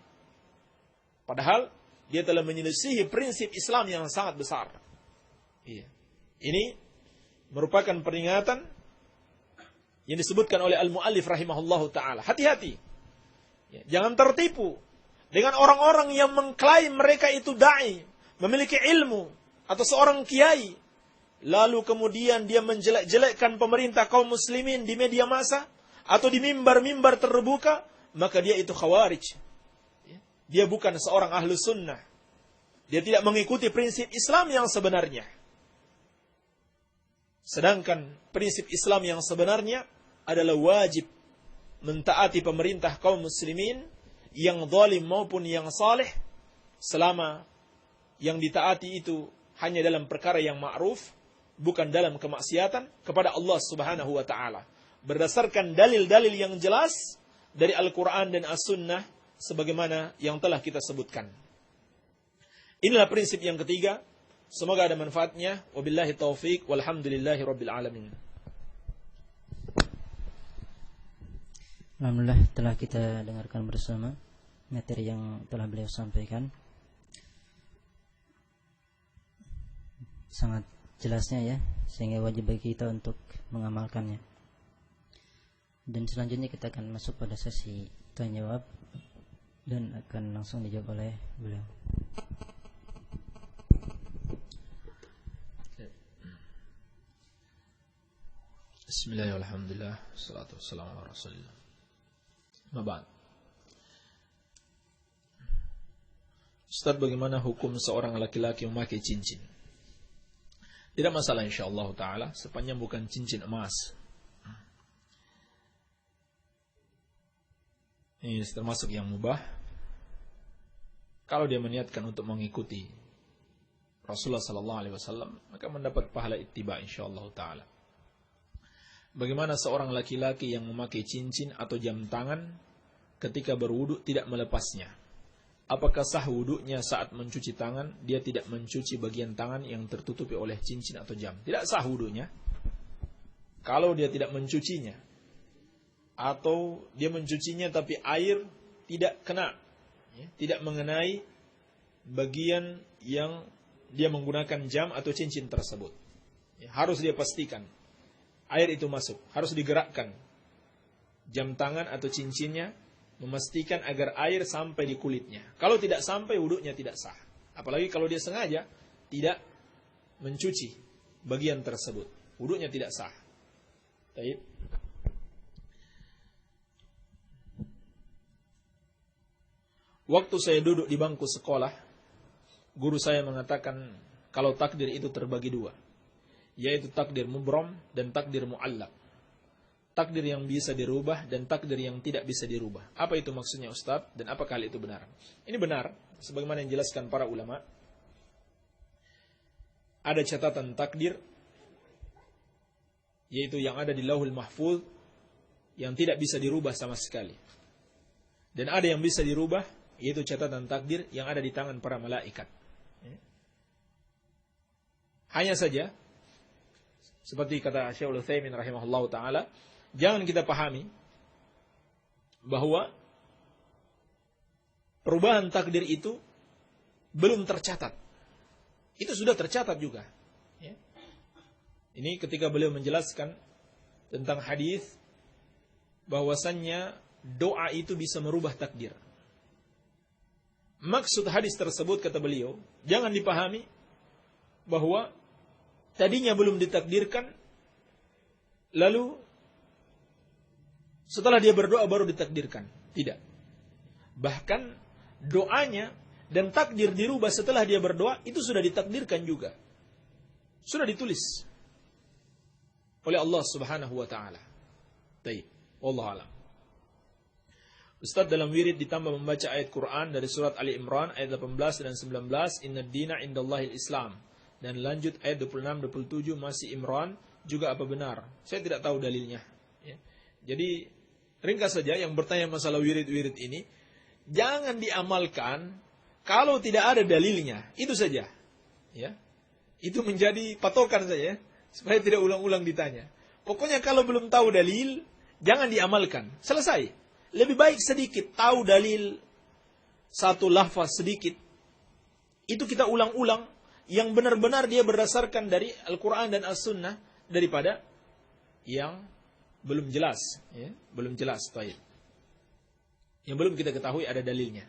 Padahal dia telah menyelisihi prinsip Islam yang sangat besar. Ini merupakan peringatan yang disebutkan oleh Al-Mu'allif rahimahullahu ta'ala. Hati-hati. Jangan tertipu dengan orang-orang yang mengklaim mereka itu da'i, memiliki ilmu, atau seorang kiai, lalu kemudian dia menjelek-jelekkan pemerintah kaum muslimin di media massa atau di mimbar-mimbar terbuka, maka dia itu khawarij. Dia bukan seorang ahlu sunnah. Dia tidak mengikuti prinsip Islam yang sebenarnya. Sedangkan prinsip Islam yang sebenarnya adalah wajib mentaati pemerintah kaum muslimin, yang zalim maupun yang saleh, selama yang ditaati itu hanya dalam perkara yang ma'ruf, bukan dalam kemaksiatan kepada Allah Subhanahu wa ta'ala. Berdasarkan dalil-dalil yang jelas dari Al-Quran dan As-Sunnah, sebagaimana yang telah kita sebutkan. Inilah prinsip yang ketiga. Semoga ada manfaatnya. Wabillahi taufiq, walhamdulillahi rabbil alamin. Alhamdulillah, telah kita dengarkan bersama materi yang telah beliau sampaikan. Sangat jelasnya ya, sehingga wajib bagi kita untuk mengamalkannya. Dan selanjutnya kita akan masuk pada sesi tanya jawab dan akan langsung dijawab oleh beliau. Bismillah, alhamdulillah, salatu wassalamu ala rasulillah. Mabad. Ustaz, bagaimana hukum seorang laki-laki memakai cincin? Tidak masalah insyaallah ta'ala, sepanjang bukan cincin emas. Ini termasuk yang mubah. Kalau dia meniatkan untuk mengikuti Rasulullah sallallahu alaihi wasallam, maka mendapat pahala ittiba insyaallah ta'ala. Bagaimana seorang laki-laki yang memakai cincin atau jam tangan ketika berwudu tidak melepasnya? Apakah sah wudunya saat mencuci tangan? Dia tidak mencuci bagian tangan yang tertutupi oleh cincin atau jam. Tidak sah wudunya kalau dia tidak mencucinya. Atau dia mencucinya tapi air tidak kena, tidak mengenai bagian yang dia menggunakan jam atau cincin tersebut. Harus dia pastikan air itu masuk, harus digerakkan jam tangan atau cincinnya, memastikan agar air sampai di kulitnya. Kalau tidak sampai, wudunya tidak sah. Apalagi kalau dia sengaja tidak mencuci bagian tersebut, wudunya tidak sah. Baik. Waktu saya duduk di bangku sekolah, guru saya mengatakan kalau takdir itu terbagi dua, yaitu takdir mubram dan takdir mu'allaq. Takdir yang bisa dirubah dan takdir yang tidak bisa dirubah. Apa itu maksudnya Ustaz? Dan apakah hal itu benar? Ini benar, sebagaimana yang dijelaskan para ulama. Ada catatan takdir, yaitu yang ada di Lauhul Mahfuz, yang tidak bisa dirubah sama sekali. Dan ada yang bisa dirubah, yaitu catatan takdir yang ada di tangan para malaikat. Hanya saja, seperti kata Syaikhul Utsaimin rahimahullah ta'ala, jangan kita pahami bahwa perubahan takdir itu belum tercatat. Itu sudah tercatat juga. Ini ketika beliau menjelaskan tentang hadis bahwasannya doa itu bisa merubah takdir. Maksud hadis tersebut, kata beliau, jangan dipahami bahwa tadinya belum ditakdirkan, lalu setelah dia berdoa baru ditakdirkan. Tidak. Bahkan doanya dan takdir dirubah setelah dia berdoa, itu sudah ditakdirkan juga. Sudah ditulis oleh Allah subhanahu wa ta'ala. Baik. Wallahu a'lam. Ustaz, dalam wirid ditambah membaca ayat Quran dari surat Ali Imran ayat 18 dan 19, Inna dina indallahil Islam. Dan lanjut ayat 26-27 masih Imran, juga apa benar? Saya tidak tahu dalilnya. Jadi ringkas saja yang bertanya masalah wirid-wirid ini, jangan diamalkan kalau tidak ada dalilnya. Itu saja. Ya. Itu menjadi patokan saja, supaya tidak ulang-ulang ditanya. Pokoknya kalau belum tahu dalil, jangan diamalkan. Selesai. Lebih baik sedikit tahu dalil satu lafaz sedikit, itu kita ulang-ulang yang benar-benar dia berdasarkan dari Al-Quran dan As-Sunnah, daripada yang belum jelas, belum jelas. Yang belum kita ketahui ada dalilnya.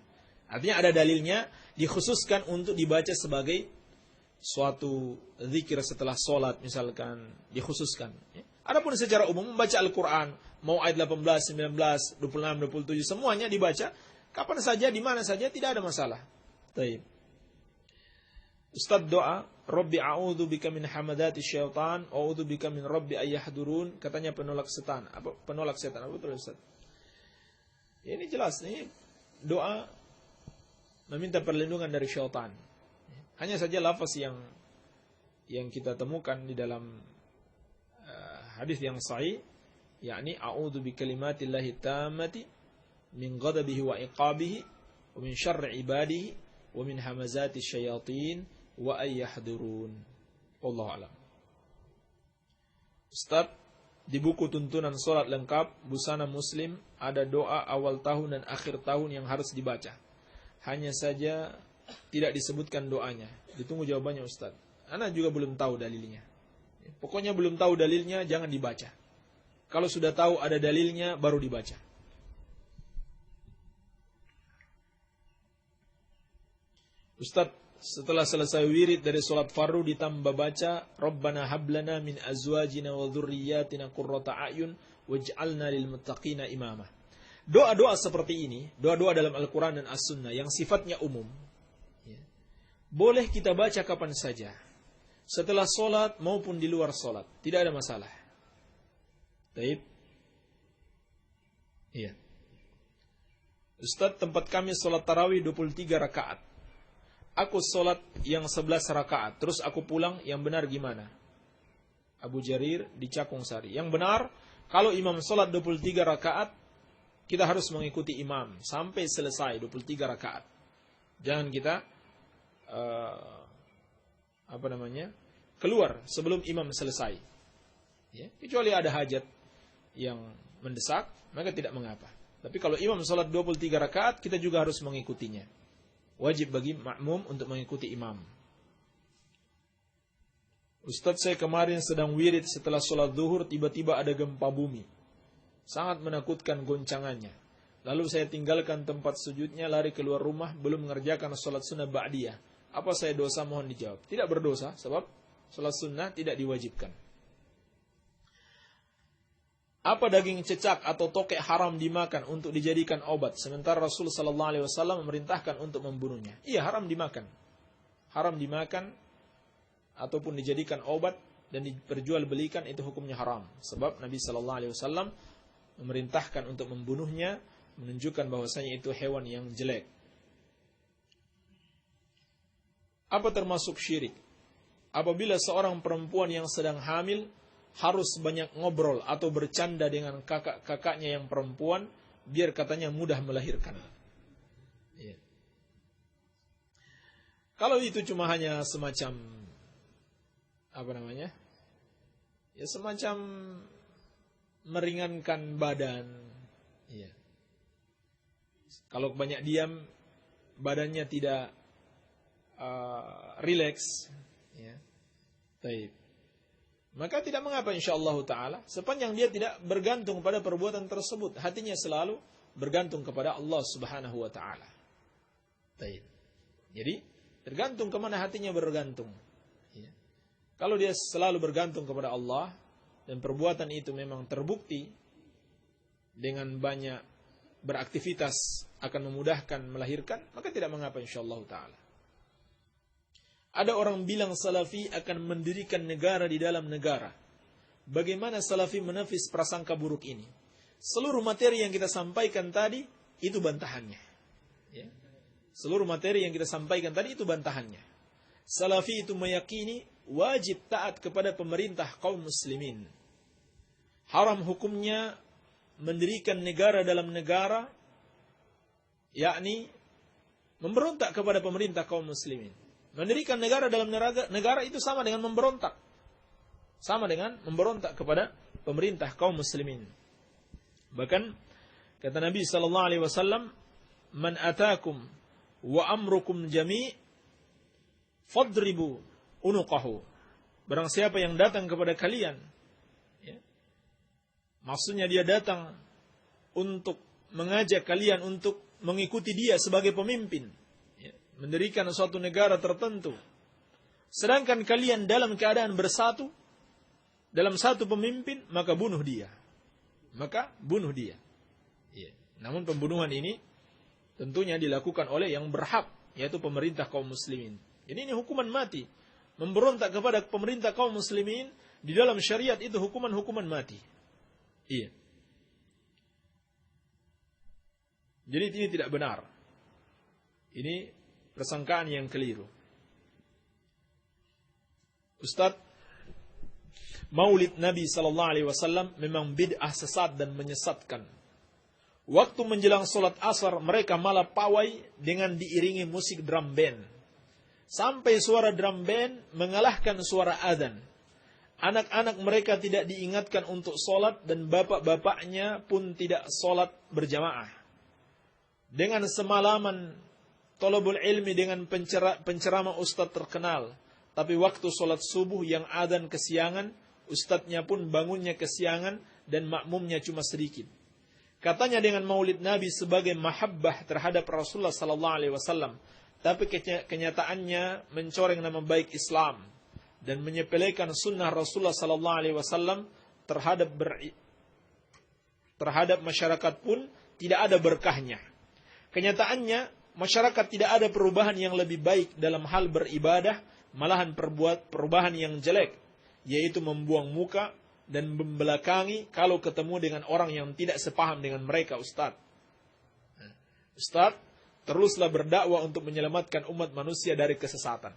Artinya ada dalilnya, dikhususkan untuk dibaca sebagai suatu zikir setelah sholat misalkan, dikhususkan. Adapun secara umum membaca Al-Quran, mau ayat 18, 19, 26, 27, semuanya dibaca kapan saja, di mana saja, tidak ada masalah. Baik. Ustaz, doa Rabbi a'udzu bika min hamadati syaitan wa a'udzu bika min rabbi ayyahdurun, katanya penolak setan. Apa penolak setan? Apa betul Ustaz? Ini jelas, ini doa meminta perlindungan dari syaitan. Hanya saja lafaz yang kita temukan di dalam hadis yang sahih, yakni a'udzu bikalimatillahi tammati min ghadabihi wa iqabihi wa min syarri ibadihi wa min hamazati syayatin wa ayyahdurun. Wallahu a'lam. Ustaz, di buku tuntunan salat lengkap Busana Muslim ada doa awal tahun dan akhir tahun yang harus dibaca. Hanya saja tidak disebutkan doanya. Ditunggu jawabannya Ustaz. Ana juga belum tahu dalilnya. Pokoknya belum tahu dalilnya jangan dibaca. Kalau sudah tahu ada dalilnya baru dibaca. Ustaz, setelah selesai wirid dari sholat fardu ditambah baca Rabbana hablana min azwajina wa dhurriyyatina qurrata a'yun waj'alna lil muttaqina imama. Doa-doa seperti ini, doa-doa dalam Al-Quran dan As-Sunnah yang sifatnya umum, ya, boleh kita baca kapan saja, setelah sholat maupun di luar sholat, tidak ada masalah. Baik. Iya. Ustaz, tempat kami sholat tarawih 23 rakaat. Aku sholat yang 11 rakaat, terus aku pulang, yang benar gimana? Abu Jarir di Cakung Sari. Yang benar, kalau imam sholat 23 rakaat, kita harus mengikuti imam sampai selesai 23 rakaat. Jangan kita keluar sebelum imam selesai. Ya, kecuali ada hajat yang mendesak, maka tidak mengapa. Tapi kalau imam sholat 23 rakaat, kita juga harus mengikutinya. Wajib bagi makmum untuk mengikuti imam. Ustaz, saya kemarin sedang wirid setelah sholat zuhur, tiba-tiba ada gempa bumi. Sangat menakutkan goncangannya. Lalu saya tinggalkan tempat sujudnya, lari keluar rumah, belum mengerjakan sholat sunnah ba'diyah. Apa saya dosa? Mohon dijawab. Tidak berdosa, sebab sholat sunnah tidak diwajibkan. Apa daging cecak atau tokek haram dimakan untuk dijadikan obat, sementara Rasul sallallahu alaihi wasallam memerintahkan untuk membunuhnya? Iya, haram dimakan. Haram dimakan ataupun dijadikan obat dan diperjualbelikan, itu hukumnya haram. Sebab Nabi sallallahu alaihi wasallam memerintahkan untuk membunuhnya, menunjukkan bahwasanya itu hewan yang jelek. Apa termasuk syirik? Apabila seorang perempuan yang sedang hamil harus banyak ngobrol atau bercanda dengan kakak-kakaknya yang perempuan, biar katanya mudah melahirkan. Ya. Kalau itu cuma hanya semacam ya semacam meringankan badan. Ya. Kalau banyak diam, badannya tidak rileks. Ya. Baik. Maka tidak mengapa insyaallah ta'ala, sepanjang dia tidak bergantung pada perbuatan tersebut, hatinya selalu bergantung kepada Allah subhanahu wa ta'ala. Baik. Jadi tergantung kemana hatinya bergantung. Ya. Kalau dia selalu bergantung kepada Allah dan perbuatan itu memang terbukti dengan banyak beraktivitas akan memudahkan melahirkan, maka tidak mengapa insyaallah ta'ala. Ada orang bilang Salafi akan mendirikan negara di dalam negara. Bagaimana Salafi menafis prasangka buruk ini? Seluruh materi yang kita sampaikan tadi, itu bantahannya. Ya. Seluruh materi yang kita sampaikan tadi, itu bantahannya. Salafi itu meyakini wajib taat kepada pemerintah kaum muslimin. Haram hukumnya mendirikan negara dalam negara, yakni memberontak kepada pemerintah kaum muslimin. Mendirikan negara dalam negara itu sama dengan memberontak. Sama dengan memberontak kepada pemerintah kaum muslimin. Bahkan kata Nabi sallallahu alaihi wasallam, "Man atakum wa amrukum jami' fadribu unuqahu." Barang siapa yang datang kepada kalian, ya, maksudnya dia datang untuk mengajak kalian untuk mengikuti dia sebagai pemimpin, mendirikan suatu negara tertentu, sedangkan kalian dalam keadaan bersatu dalam satu pemimpin, maka bunuh dia. Maka bunuh dia. Ya. Namun pembunuhan ini tentunya dilakukan oleh yang berhak, yaitu pemerintah kaum muslimin. Jadi ini hukuman mati. Memberontak kepada pemerintah kaum muslimin di dalam syariat itu hukuman mati. Iya. Jadi ini tidak benar. Ini persangkaan yang keliru. Ustaz, Maulid Nabi sallallahu alaihi wasallam memang bid'ah sesat dan menyesatkan. Waktu menjelang salat asar, mereka malah pawai dengan diiringi musik drum band. Sampai suara drum band mengalahkan suara adzan. Anak-anak mereka tidak diingatkan untuk salat dan bapak-bapaknya pun tidak salat berjamaah. Dengan semalaman Thalabul ilmi dengan penceramah ustadz terkenal. Tapi waktu sholat subuh yang adzan kesiangan, ustadznya pun bangunnya kesiangan dan makmumnya cuma sedikit. Katanya dengan maulid Nabi sebagai mahabbah terhadap Rasulullah sallallahu alaihi wasallam, tapi kenyataannya mencoreng nama baik Islam dan menyepelekan sunnah Rasulullah sallallahu alaihi wasallam terhadap masyarakat pun tidak ada berkahnya. Kenyataannya masyarakat tidak ada perubahan yang lebih baik dalam hal beribadah, malahan perubahan yang jelek, yaitu membuang muka dan membelakangi kalau ketemu dengan orang yang tidak sepaham dengan mereka. Ustaz, teruslah berdakwah untuk menyelamatkan umat manusia dari kesesatan.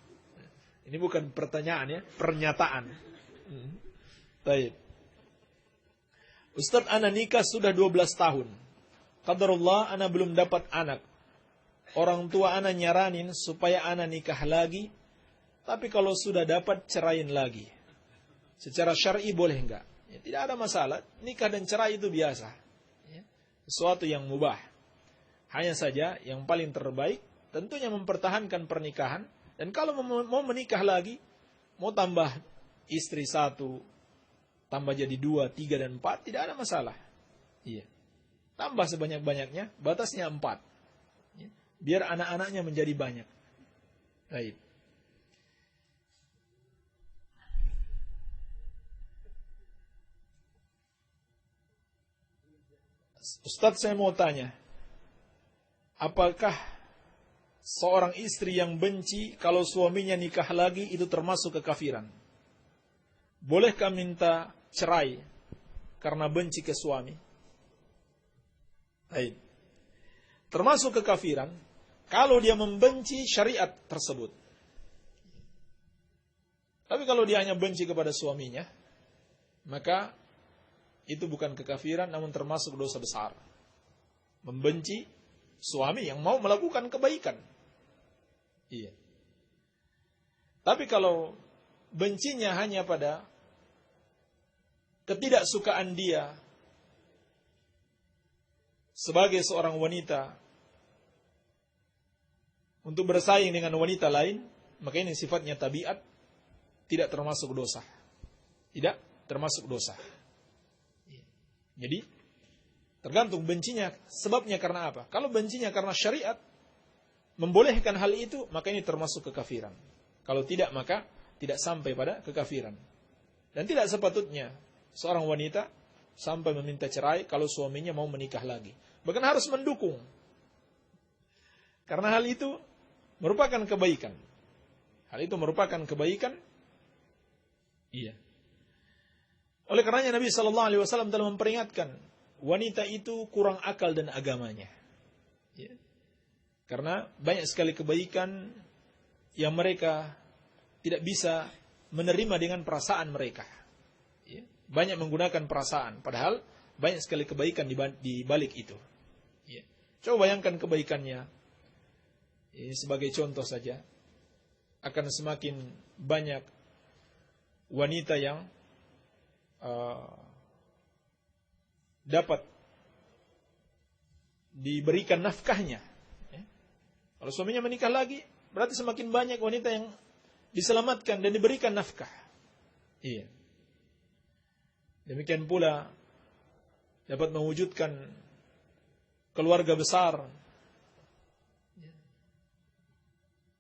Ini bukan pertanyaan ya, pernyataan. Baik. Ustaz, ana nikah sudah 12 tahun. Qadarullah, ana belum dapat anak. Orang tua ana nyaranin supaya ana nikah lagi, tapi kalau sudah dapat cerain lagi. Secara syar'i boleh enggak? Ya, tidak ada masalah. Nikah dan cerai itu biasa. Ya, sesuatu yang mubah. Hanya saja yang paling terbaik tentunya mempertahankan pernikahan. Dan kalau mau menikah lagi, mau tambah istri 1, tambah jadi 2, 3, dan 4, tidak ada masalah. Iya. Tambah sebanyak-banyaknya, batasnya 4. Ya. Biar anak-anaknya menjadi banyak. Baik. Ustaz, saya mau tanya, apakah seorang istri yang benci kalau suaminya nikah lagi itu termasuk kekafiran? Bolehkah minta cerai karena benci ke suami? Baik. Termasuk kekafiran kalau dia membenci syariat tersebut. Tapi kalau dia hanya benci kepada suaminya, maka itu bukan kekafiran, namun termasuk dosa besar. Membenci suami yang mau melakukan kebaikan. Iya. Tapi kalau bencinya hanya pada ketidaksukaan dia sebagai seorang wanita untuk bersaing dengan wanita lain, maka ini sifatnya tabiat, tidak termasuk dosa. Tidak termasuk dosa. Jadi tergantung bencinya, sebabnya karena apa? Kalau bencinya karena syariat membolehkan hal itu, maka ini termasuk kekafiran. Kalau tidak, maka tidak sampai pada kekafiran. Dan tidak sepatutnya seorang wanita sampai meminta cerai kalau suaminya mau menikah lagi. Bahkan harus mendukung. Karena hal itu merupakan kebaikan. Hal itu merupakan kebaikan. Iya. Oleh karenanya Nabi SAW telah memperingatkan, wanita itu kurang akal dan agamanya. Ya. Karena banyak sekali kebaikan yang mereka tidak bisa menerima dengan perasaan mereka. Ya. Banyak menggunakan perasaan, padahal banyak sekali kebaikan di balik itu. Ya. Coba bayangkan kebaikannya. Ini sebagai contoh saja, akan semakin banyak wanita yang dapat diberikan nafkahnya. Ya. Kalau suaminya menikah lagi, berarti semakin banyak wanita yang diselamatkan dan diberikan nafkah. Iya. Demikian pula dapat mewujudkan keluarga besar.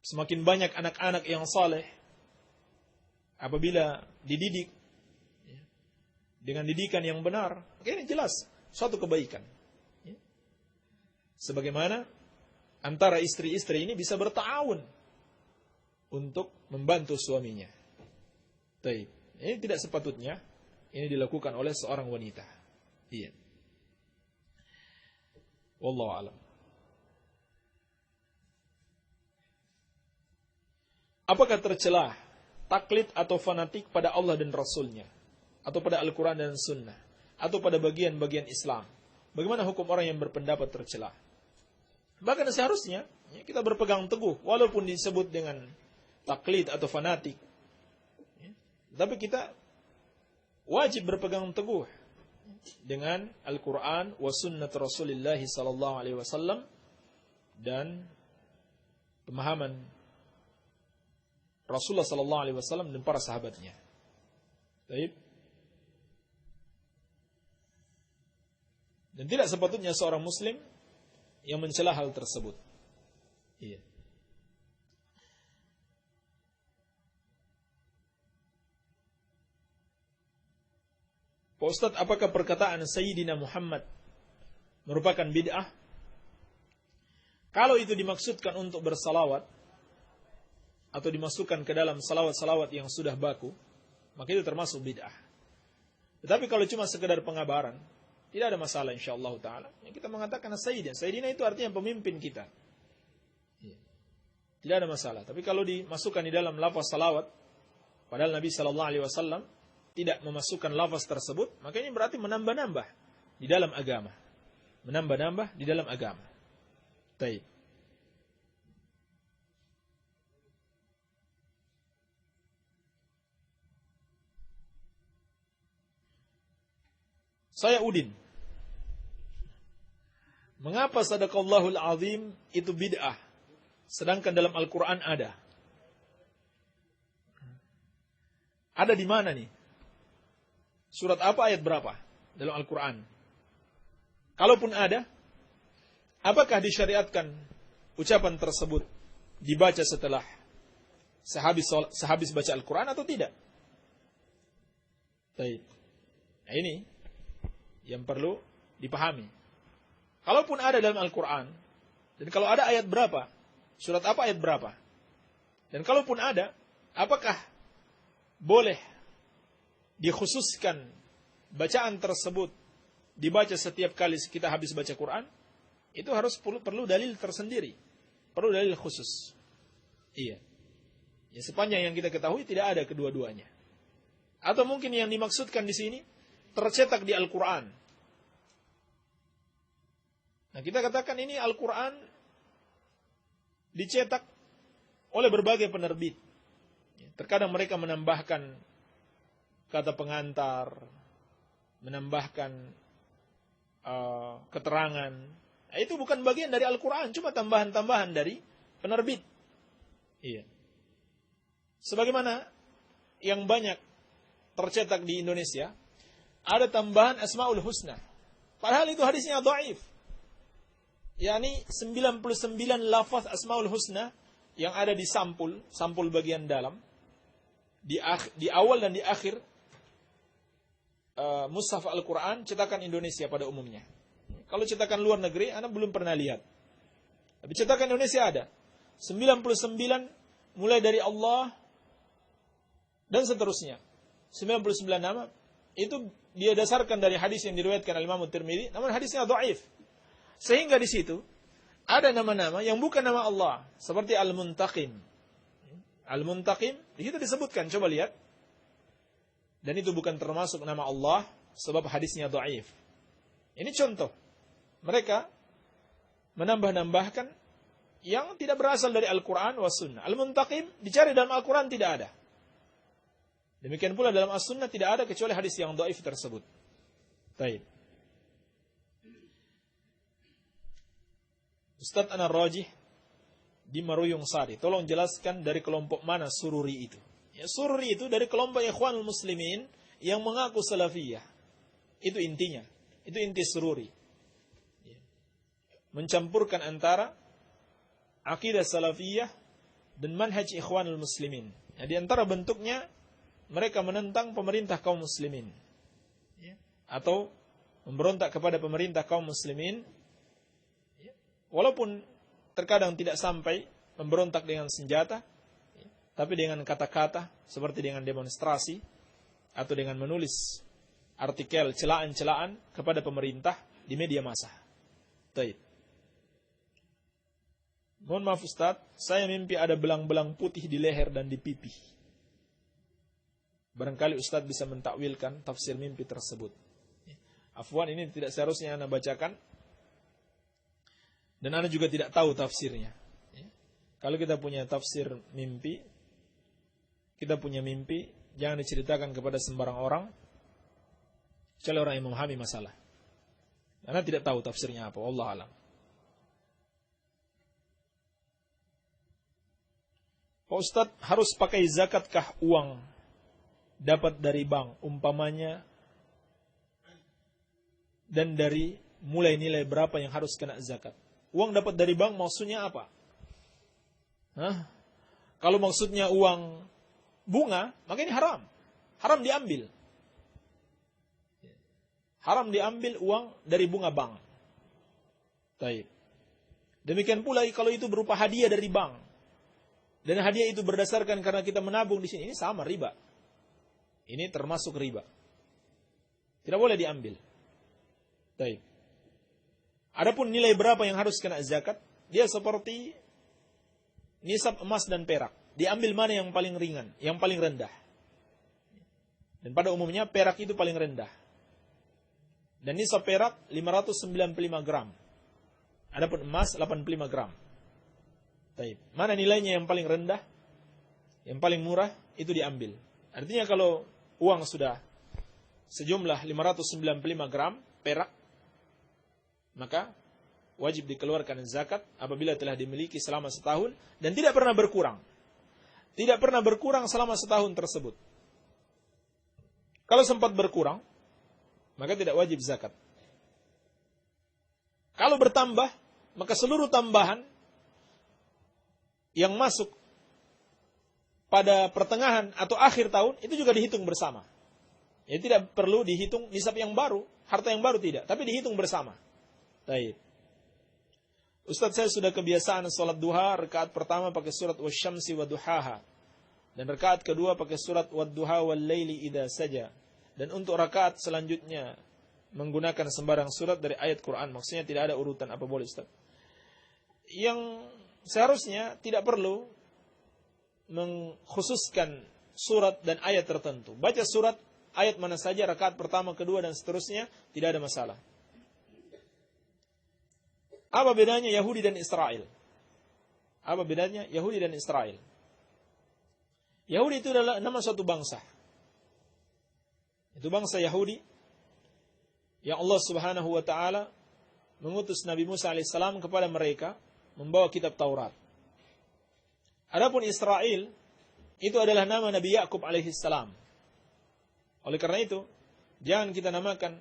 Semakin banyak anak-anak yang saleh apabila dididik dengan didikan yang benar, ini jelas suatu kebaikan. Sebagaimana antara istri-istri ini bisa berta'awun untuk membantu suaminya. Baik. Ini tidak sepatutnya ini dilakukan oleh seorang wanita. Iya. Wallahu a'lam. Apakah tercelah taklid atau fanatik pada Allah dan Rasulnya, atau pada Al-Quran dan Sunnah, atau pada bagian-bagian Islam? Bagaimana hukum orang yang berpendapat tercela? Bahkan seharusnya kita berpegang teguh, walaupun disebut dengan taklid atau fanatik, tapi kita wajib berpegang teguh dengan Al-Quran wa Sunnah Rasulullah sallallahu alaihi wasallam dan pemahaman Rasulullah sallallahu alaihi wasallam dan para sahabatnya. Baik. Dan tidak sepatutnya seorang muslim yang mencela hal tersebut. Iya. Pak Ustadz, apakah perkataan Sayyidina Muhammad merupakan bid'ah? Kalau itu dimaksudkan untuk bersalawat atau dimasukkan ke dalam salawat-salawat yang sudah baku, maka itu termasuk bid'ah. Tetapi kalau cuma sekedar pengabaran, tidak ada masalah insyaallah ta'ala. Yang kita mengatakan Sayyidina. Sayyidina itu artinya pemimpin kita. Tidak ada masalah. Tapi kalau dimasukkan di dalam lafaz salawat, padahal Nabi SAW tidak memasukkan lafaz tersebut, maka ini berarti menambah-nambah di dalam agama. Menambah-nambah di dalam agama. Baik. Saya Udin. Mengapa sadaqallahul azim itu bid'ah? Sedangkan dalam Al-Quran ada. Ada di mana nih? Surat apa, ayat berapa dalam Al-Quran? Kalaupun ada, apakah disyariatkan ucapan tersebut dibaca setelah sehabis baca Al-Quran atau tidak? Baik. Nah, ini yang perlu dipahami. Kalaupun ada dalam Al-Quran, dan kalau ada ayat berapa, surat apa ayat berapa, dan kalaupun ada, apakah boleh dikhususkan bacaan tersebut dibaca setiap kali kita habis baca Quran? Itu harus perlu dalil tersendiri, perlu dalil khusus. Iya. Ya, sepanjang yang kita ketahui tidak ada kedua-duanya. Atau mungkin yang dimaksudkan di sini tercetak di Al-Quran. Nah, kita katakan ini Al-Quran dicetak oleh berbagai penerbit. Terkadang mereka menambahkan kata pengantar, menambahkan keterangan. Nah, itu bukan bagian dari Al-Quran, cuma tambahan-tambahan dari penerbit. Iya. Sebagaimana yang banyak tercetak di Indonesia, ada tambahan Asmaul Husna. Padahal itu hadisnya dhaif. yakni 99 lafaz Asmaul Husna yang ada di sampul bagian dalam, di awal dan di akhir mushaf Al-Quran cetakan Indonesia pada umumnya. Kalau cetakan luar negeri, Anda belum pernah lihat. Tapi cetakan Indonesia ada. 99 mulai dari Allah dan seterusnya. 99 nama itu dia dasarkan dari hadis yang diriwayatkan oleh Imam Tirmidzi, namun hadisnya dhaif. Sehingga di situ ada nama-nama yang bukan nama Allah, seperti Al-Muntaqim. Al-Muntaqim di situ disebutkan, coba lihat. Dan itu bukan termasuk nama Allah sebab hadisnya dhaif. Ini contoh. Mereka menambah-nambahkan yang tidak berasal dari Al-Quran wa Sunnah. Al-Muntaqim dicari dalam Al-Quran tidak ada. Demikian pula dalam As-Sunnah tidak ada kecuali hadis yang dhaif tersebut. Baik. Ustaz Anar Rajih di Maruyung Sari, tolong jelaskan dari kelompok mana Sururi itu. Ya, Sururi itu dari kelompok Ikhwanul Muslimin yang mengaku Salafiyah. Itu intinya. Itu inti Sururi. Ya. Mencampurkan antara akidah Salafiyah dan manhaj Ikhwanul Muslimin. Ya, di antara bentuknya mereka menentang pemerintah kaum muslimin. Ya. Atau memberontak kepada pemerintah kaum muslimin. Ya. Walaupun terkadang tidak sampai memberontak dengan senjata, ya, tapi dengan kata-kata, seperti dengan demonstrasi, atau dengan menulis artikel celaan-celaan kepada pemerintah di media massa. Taib. Mohon maaf Ustaz, saya mimpi ada belang-belang putih di leher dan di pipi. Barangkali Ustaz bisa mentakwilkan tafsir mimpi tersebut. Afwan, ini tidak seharusnya Anda bacakan. Dan Anda juga tidak tahu tafsirnya. Kalau kita punya tafsir mimpi, kita punya mimpi, jangan diceritakan kepada sembarang orang, kecuali orang yang memahami masalah. Anda tidak tahu tafsirnya apa, wallahu a'lam. Pak Ustaz, harus pakai zakatkah uang dapat dari bank, umpamanya, dan dari mulai nilai berapa yang harus kena zakat? Uang dapat dari bank maksudnya apa? Kalau maksudnya uang bunga, maka ini haram. Haram diambil. Haram diambil uang dari bunga bank. Baik. Demikian pula kalau itu berupa hadiah dari bank. Dan hadiah itu berdasarkan karena kita menabung di sini, ini sama riba. Ini termasuk riba. Tidak boleh diambil. Baik. Adapun nilai berapa yang harus kena zakat, dia seperti nisab emas dan perak. Diambil mana yang paling ringan, yang paling rendah. Dan pada umumnya perak itu paling rendah. Dan nisab perak 595 gram. Adapun emas 85 gram. Baik. Mana nilainya yang paling rendah, yang paling murah, itu diambil. Artinya kalau uang sudah sejumlah 595 gram perak, maka wajib dikeluarkan zakat apabila telah dimiliki selama setahun dan tidak pernah berkurang. Tidak pernah berkurang selama setahun tersebut. Kalau sempat berkurang, maka tidak wajib zakat. Kalau bertambah, maka seluruh tambahan yang masuk pada pertengahan atau akhir tahun itu juga dihitung bersama. Ya, tidak perlu dihitung nisab yang baru, harta yang baru tidak, tapi dihitung bersama. Baik. Ustaz, saya sudah kebiasaan salat duha, rakaat pertama pakai surat wasyamsi wa duhaha. Dan rakaat kedua pakai surat wadduha wal laili idza saja. Dan untuk rakaat selanjutnya menggunakan sembarang surat dari ayat Quran. Maksudnya tidak ada urutan, apa boleh Ustaz? Yang seharusnya tidak perlu mengkhususkan surat dan ayat tertentu. Baca surat ayat mana saja, rakaat pertama, kedua dan seterusnya, tidak ada masalah. Apa bedanya Yahudi dan Israel? Apa bedanya Yahudi dan Israel? Yahudi itu adalah nama suatu bangsa. Itu bangsa Yahudi yang Allah Subhanahu wa taala mengutus Nabi Musa alaihissalam kepada mereka membawa kitab Taurat. Adapun Israel itu adalah nama Nabi Yakub alaihissalam. Oleh karena itu, jangan kita namakan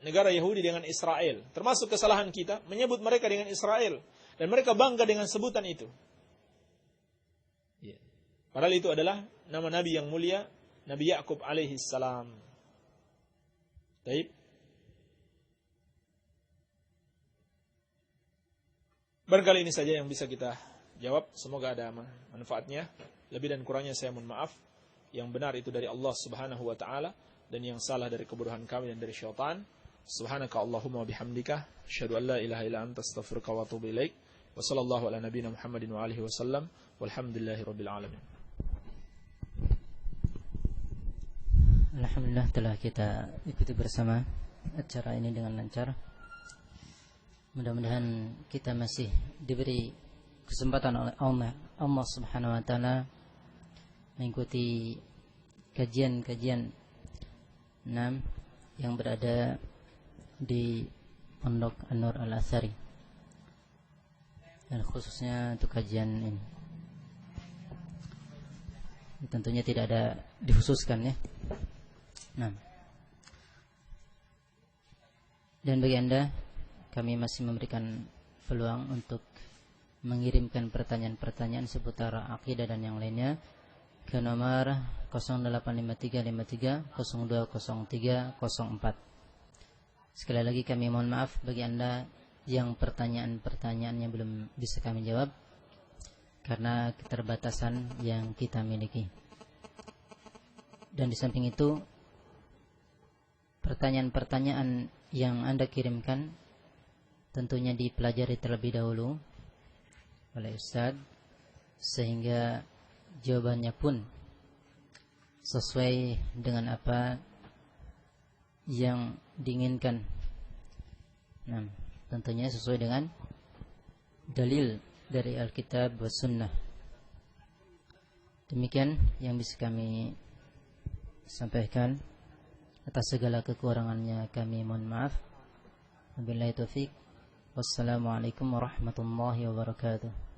negara Yahudi dengan Israel. Termasuk kesalahan kita menyebut mereka dengan Israel dan mereka bangga dengan sebutan itu. Padahal itu adalah nama Nabi yang mulia, Nabi Yakub alaihissalam. Baik. Barangkali ini saja yang bisa kita jawab. Semoga ada manfaatnya. Lebih dan kurangnya saya mohon maaf. Yang benar itu dari Allah Subhanahu wa taala dan yang salah dari kebodohan kami dan dari syaitan. Subhanaka Allahumma wa bihamdika asyhadu an la ilaha illa anta astaghfiruka wa atubu ilaik. Wa sallallahu ala nabiyyina Muhammadin wa alihi wasallam. Walhamdulillahirabbil alamin. Alhamdulillah telah kita ikuti bersama acara ini dengan lancar. Mudah-mudahan kita masih diberi kesempatan oleh Allah Subhanahu wa taala mengikuti kajian-kajian yang berada di Pondok An-Nur Al-Atsari. Dan khususnya untuk kajian ini. Tentunya tidak ada dikhususkan ya. Dan bagi Anda, kami masih memberikan peluang untuk mengirimkan pertanyaan-pertanyaan seputar akidah dan yang lainnya ke nomor 085353020304. Sekali lagi kami mohon maaf bagi Anda yang pertanyaan-pertanyaannya belum bisa kami jawab karena keterbatasan yang kita miliki. Dan di samping itu, pertanyaan-pertanyaan yang Anda kirimkan tentunya dipelajari terlebih dahulu oleh Ustaz sehingga jawabannya pun sesuai dengan apa yang diinginkan. Tentunya sesuai dengan dalil dari Alkitab wa Sunnah. Demikian yang bisa kami sampaikan. Atas segala kekurangannya kami mohon maaf. Wabillahi taufik. Wassalamualaikum warahmatullahi wabarakatuh.